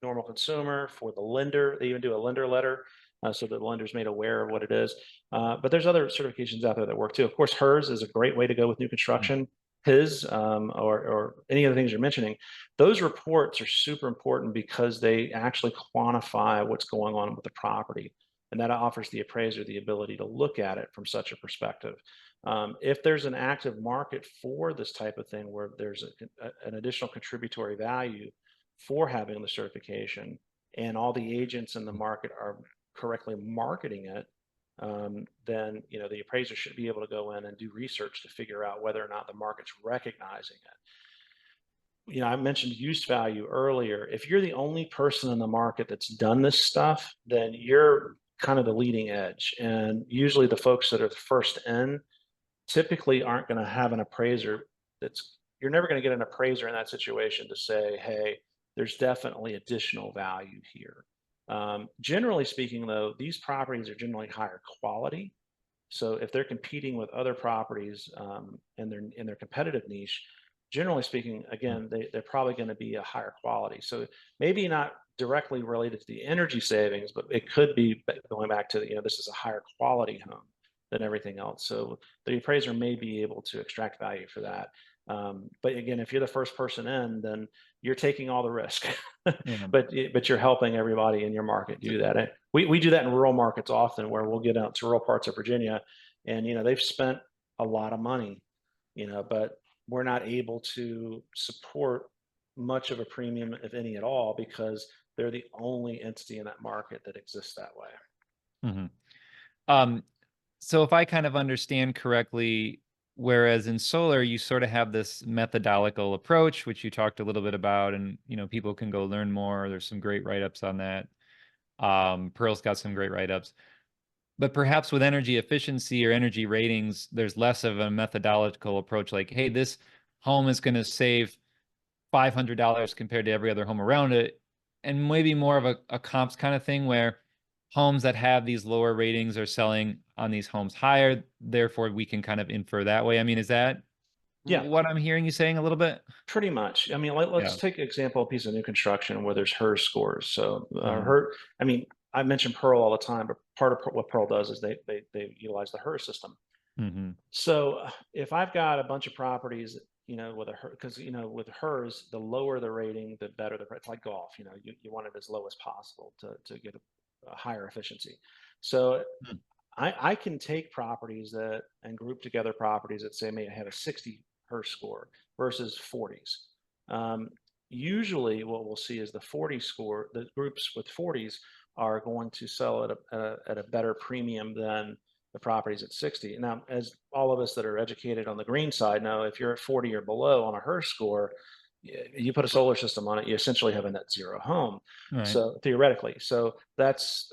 normal consumer, for the lender. They even do a lender letter. So the lender's made aware of what it is. But there's other certifications out there that work too. Of course, HERS is a great way to go with new construction. HIS or any of the things you're mentioning, those reports are super important because they actually quantify what's going on with the property. And that offers the appraiser the ability to look at it from such a perspective. If there's an active market for this type of thing where there's an additional contributory value for having the certification, and all the agents in the market are correctly marketing it, then the appraiser should be able to go in and do research to figure out whether or not the market's recognizing it. I mentioned use value earlier. If you're the only person in the market that's done this stuff, then you're kind of the leading edge. And usually the folks that are the first in typically aren't going to have an appraiser you're never going to get an appraiser in that situation to say, hey, there's definitely additional value here. Generally speaking, though, these properties are generally higher quality. So if they're competing with other properties in their competitive niche, generally speaking, again, they're probably going to be a higher quality. So maybe not directly related to the energy savings, but it could be going back to, this is a higher quality home than everything else. So the appraiser may be able to extract value for that. But again, if you're the first person in, then you're taking all the risk, but you're helping everybody in your market do that. We do that in rural markets often, where we'll get out to rural parts of Virginia, and they've spent a lot of money, but we're not able to support much of a premium, if any at all, because they're the only entity in that market that exists that way. So if I kind of understand correctly, whereas in solar, you sort of have this methodological approach, which you talked a little bit about, and people can go learn more. There's some great write-ups on that. Pearl's got some great write-ups. But perhaps with energy efficiency or energy ratings, there's less of a methodological approach like, hey, this home is going to save $500 compared to every other home around it. And maybe more of a comps kind of thing where homes that have these lower ratings are selling on these homes higher. Therefore, we can kind of infer that way. I mean, is that Yeah, what I'm hearing you saying a little bit? pretty much. I mean, let's Yeah. take example, a piece of new construction where there's HERS scores. So Mhm. I mean, I mention Pearl all the time, but part of what Pearl does is they utilize the HERS system. Mhm. So if I've got a bunch of properties, with because with HERS, the lower the rating, the better the. It's like golf, you want it as low as possible to get a higher efficiency. So Mm. I can take properties and group together properties that say may have a 60 HERS score versus 40s. Usually, what we'll see is the 40 score. The groups with 40s are going to sell at a better premium than the properties at 60. Now, as all of us that are educated on the green side know, if you're at 40 or below on a HERS score, you put a solar system on it, you essentially have a net zero home. Right. So theoretically, so that's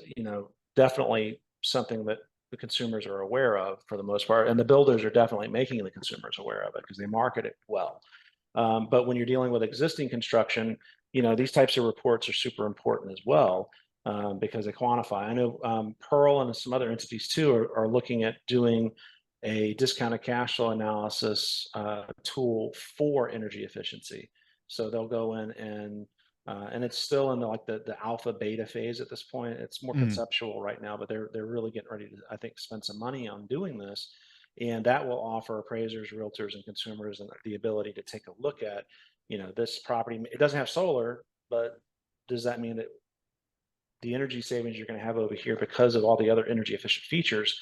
definitely something that the consumers are aware of for the most part, and the builders are definitely making the consumers aware of it because they market it well. But when you're dealing with existing construction, these types of reports are super important as well, because they quantify. I know Pearl and some other entities too are looking at doing a discounted cash flow analysis tool for energy efficiency. So they'll go in and it's still in the alpha beta phase at this point. It's more Mm. conceptual right now, but they're really getting ready to, I think, spend some money on doing this, and that will offer appraisers, realtors, and consumers and the ability to take a look at, this property. It doesn't have solar, but does that mean that the energy savings you're going to have over here because of all the other energy efficient features,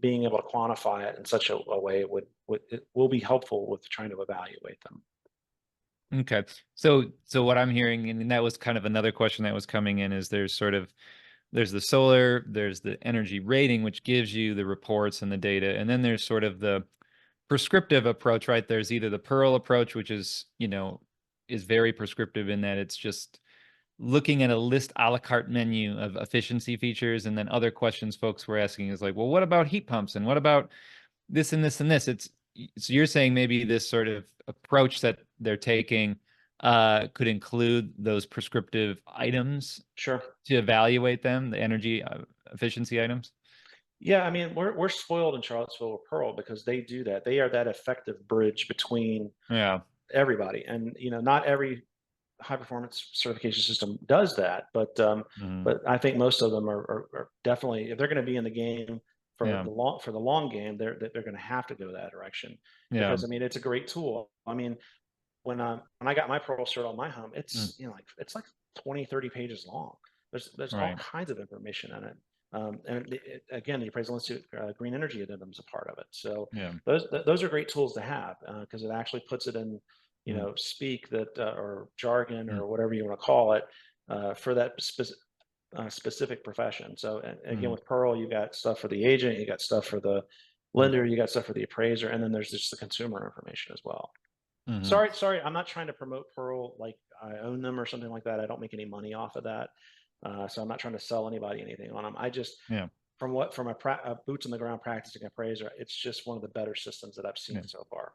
being able to quantify it in such a way it will be helpful with trying to evaluate them. Okay. So what I'm hearing, and that was kind of another question that was coming in, is there's the solar, there's the energy rating, which gives you the reports and the data, and then there's sort of the prescriptive approach, right? There's either the Pearl approach, which is very prescriptive in that it's just looking at a list a la carte menu of efficiency features, and then other questions folks were asking is like, well, what about heat pumps, and what about this and this and this? So you're saying maybe this sort of approach that they're taking could include those prescriptive items Sure. to evaluate them, the energy efficiency items? Yeah, I mean, we're spoiled in Charlottesville with Pearl because they do that. They are that effective bridge between Yeah. everybody, and not every high performance certification system does that, Mhm. but I think most of them are definitely, if they're going to be in the game Yeah. for the long game, they're going to have to go that direction, Yeah. because I mean it's a great tool. I mean, when I got my Pearl cert on my home, Mm. it's it's like 20-30 pages long. There's all Right. kinds of information in it. And again, the Appraisal Institute Green Energy Addendum is a part of it. So Yeah. those are great tools to have, because it actually puts it in Mm. speak that or jargon Mm. or whatever you want to call it, for that specific profession. So again, Mm. with Pearl, you got stuff for the agent, you got stuff for the Mm. lender, you got stuff for the appraiser, and then there's just the consumer information as well. Mhm. Sorry, I'm not trying to promote Pearl like I own them or something like that. I don't make any money off of that, so I'm not trying to sell anybody anything on them. I just, Yeah. from a boots on the ground practicing appraiser, it's just one of the better systems that I've Yeah. seen so far.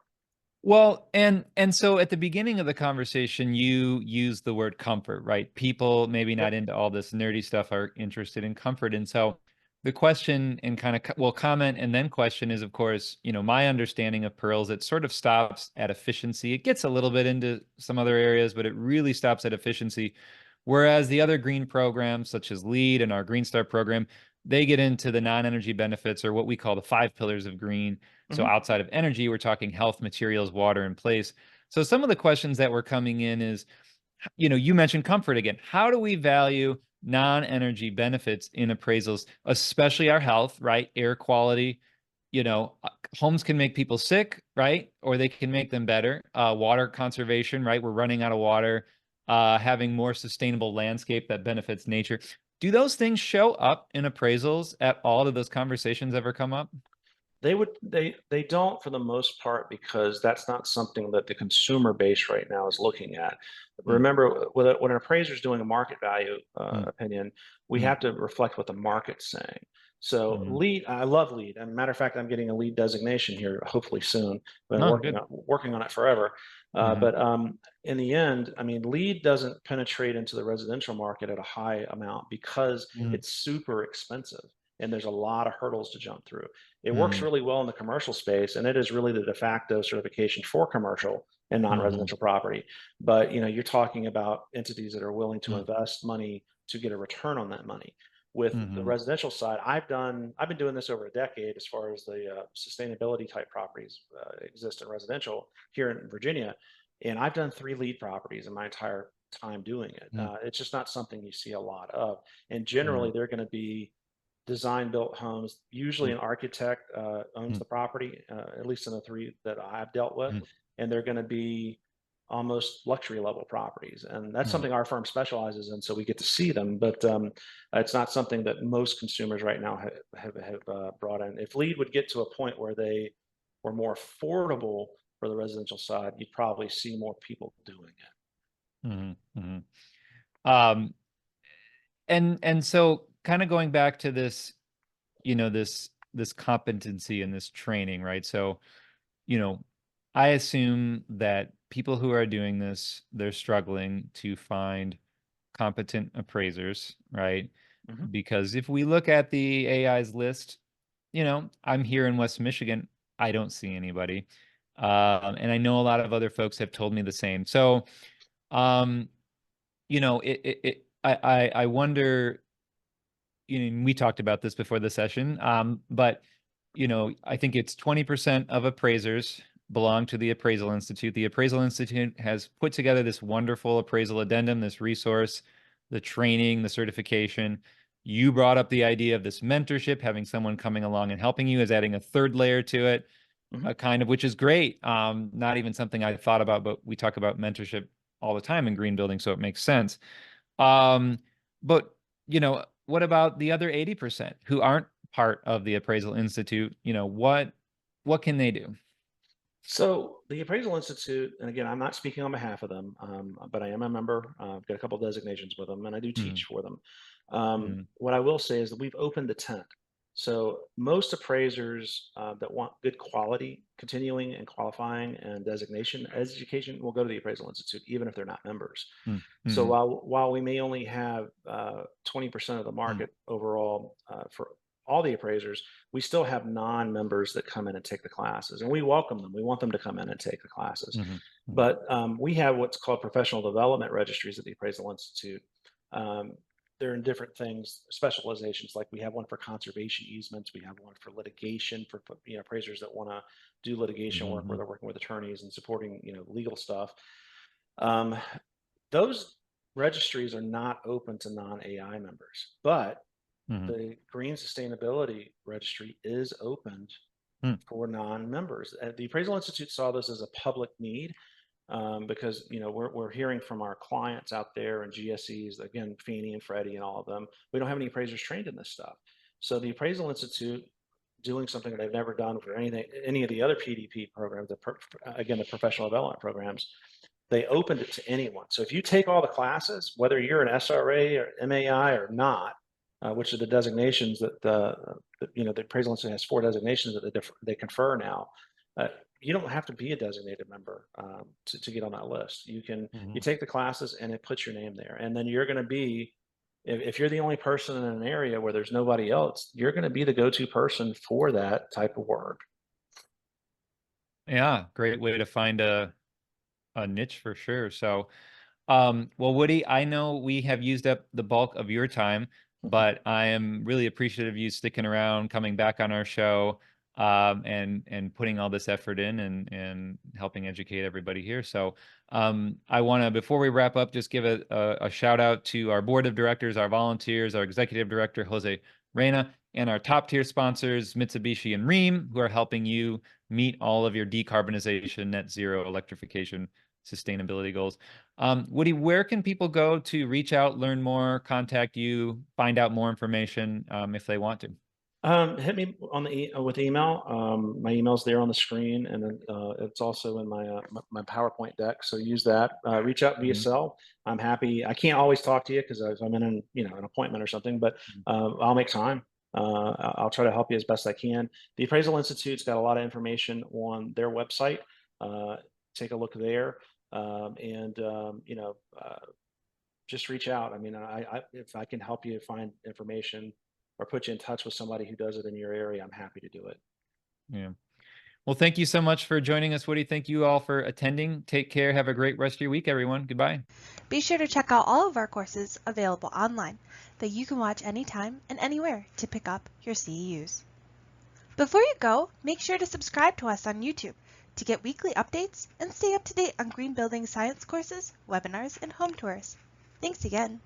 Well, and so at the beginning of the conversation, you used the word comfort, right? People maybe not Yep. into all this nerdy stuff are interested in comfort. And so the question and kind of, well, comment and then question is, of course, my understanding of Pearls, it sort of stops at efficiency. It gets a little bit into some other areas, but it really stops at efficiency. Whereas the other green programs, such as LEED and our Green Star program, they get into the non-energy benefits, or what we call the 5 pillars of green. So Mhm. outside of energy, we're talking health, materials, water, and place. So some of the questions that were coming in is, you mentioned comfort again. How do we value non-energy benefits in appraisals, especially our health, right? Air quality, homes can make people sick, right? Or they can make them better. Water conservation, right? We're running out of water. Having more sustainable landscape that benefits nature. Do those things show up in appraisals at all? Do those conversations ever come up? They don't for the most part, because that's not something that the consumer base right now is looking at. Mm, Remember, when an appraiser is doing a market value mm, opinion, we mm, have to reflect what the market's saying. So Mhm. LEED, I love LEED. And matter of fact, I'm getting a LEED designation here, hopefully soon. Been Oh, good. working on it forever. Mhm. But in the end, I mean, LEED doesn't penetrate into the residential market at a high amount because Mhm. it's super expensive and there's a lot of hurdles to jump through. It works Mhm. really well in the commercial space, and it is really the de facto certification for commercial and non-residential property. But you're talking about entities that are willing to Mhm. invest money to get a return on that money. With the Mhm. residential side, I've been doing this over a decade as far as the sustainability type properties exist in residential here in Virginia, and I've done 3 LEED properties in my entire time doing it. Mhm. It's just not something you see a lot of, and generally Mhm. they're going to be design built homes. Usually Mhm. an architect owns the property, at least in the 3 that I've dealt with, Mhm. and they're going to be almost luxury level properties. And that's Mhm. something our firm specializes in, so we get to see them. But it's not something that most consumers right now have brought in. If LEED would get to a point where they were more affordable for the residential side, you'd probably see more people doing it. Mhm. Mhm. Um, and so kind of going back to this, this competency and this training, right? So, you know, I assume that people who are doing this, they're struggling to find competent appraisers, right? Mhm. Because if we look at the AI's list, I'm here in West Michigan. I don't see anybody. And I know a lot of other folks have told me the same. So, um, I wonder, we talked about this before the session, but I think it's 20% of appraisers belong to the Appraisal Institute. The Appraisal Institute has put together this wonderful appraisal addendum, this resource, the training, the certification. You brought up the idea of this mentorship, having someone coming along and helping you is adding a third layer to it, Mhm. kind of, which is great. Not even something I thought about, but we talk about mentorship all the time in green building, so it makes sense. Um, but what about the other 80% who aren't part of the Appraisal Institute? What can they do? So the Appraisal Institute, and again, I'm not speaking on behalf of them, but I am a member. I've got a couple of designations with them, and I do Mm, teach for them. mm, What I will say is that we've opened the tent. So most appraisers that want good quality, continuing and qualifying and designation education will go to the Appraisal Institute, even if they're not members. mm, So mm, while we may only have 20% of the mm, market overall for all the appraisers, we still have non-members that come in and take the classes, and we welcome them. We want them to come in and take the classes. mm, mm, But we have what's called professional development registries at the Appraisal Institute. Um, they're in different things, specializations. Like we have one for conservation easements. We have one for litigation for appraisers that want to do litigation work where mm, they're working with attorneys and supporting legal stuff. Um, those registries are not open to non-AI members, but mm, the Green Sustainability Registry is opened mm, for non-members. The Appraisal Institute saw this as a public need because we're hearing from our clients out there and GSEs, again, Fannie and Freddie and all of them. We don't have any appraisers trained in this stuff. So the Appraisal Institute, doing something that they've never done for any of the other PDP programs, again, the professional development programs, they opened it to anyone. So if you take all the classes, whether you're an SRA or MAI or not, which are the designations that the Appraisal Institute has 4 designations that they confer now. You don't have to be a designated member to get on that list. You mm. take the classes and it puts your name there, and then you're going to be, if you're the only person in an area where there's nobody else, you're going to be the go-to person for that type of work. Yeah, great way to find a niche for sure. So, well, Woody, I know we have used up the bulk of your time, but I am really appreciative of you sticking around, coming back on our show, and putting all this effort in and helping educate everybody here. So, I want to, before we wrap up, just give a shout out to our board of directors, our volunteers, our executive director, Jose Reyna, and our top tier sponsors, Mitsubishi and Rheem, who are helping you meet all of your decarbonization, net zero electrification, sustainability goals. Woody, where can people go to reach out, learn more, contact you, find out more information if they want to? Hit me on with email. My email's there on the screen, and then it's also in my PowerPoint deck. So use that. Reach out via Mhm. cell. I'm happy. I can't always talk to you because if I'm in an appointment or something, but I'll make time. I'll try to help you as best I can. The Appraisal Institute's got a lot of information on their website. Take a look there, just reach out. I mean, if I can help you find information or put you in touch with somebody who does it in your area, I'm happy to do it. Yeah. Well, thank you so much for joining us, Woody. Thank you all for attending. Take care. Have a great rest of your week, everyone. Goodbye. Be sure to check out all of our courses available online that you can watch anytime and anywhere to pick up your CEUs. Before you go, make sure to subscribe to us on YouTube to get weekly updates and stay up to date on green building science courses, webinars, and home tours. Thanks again.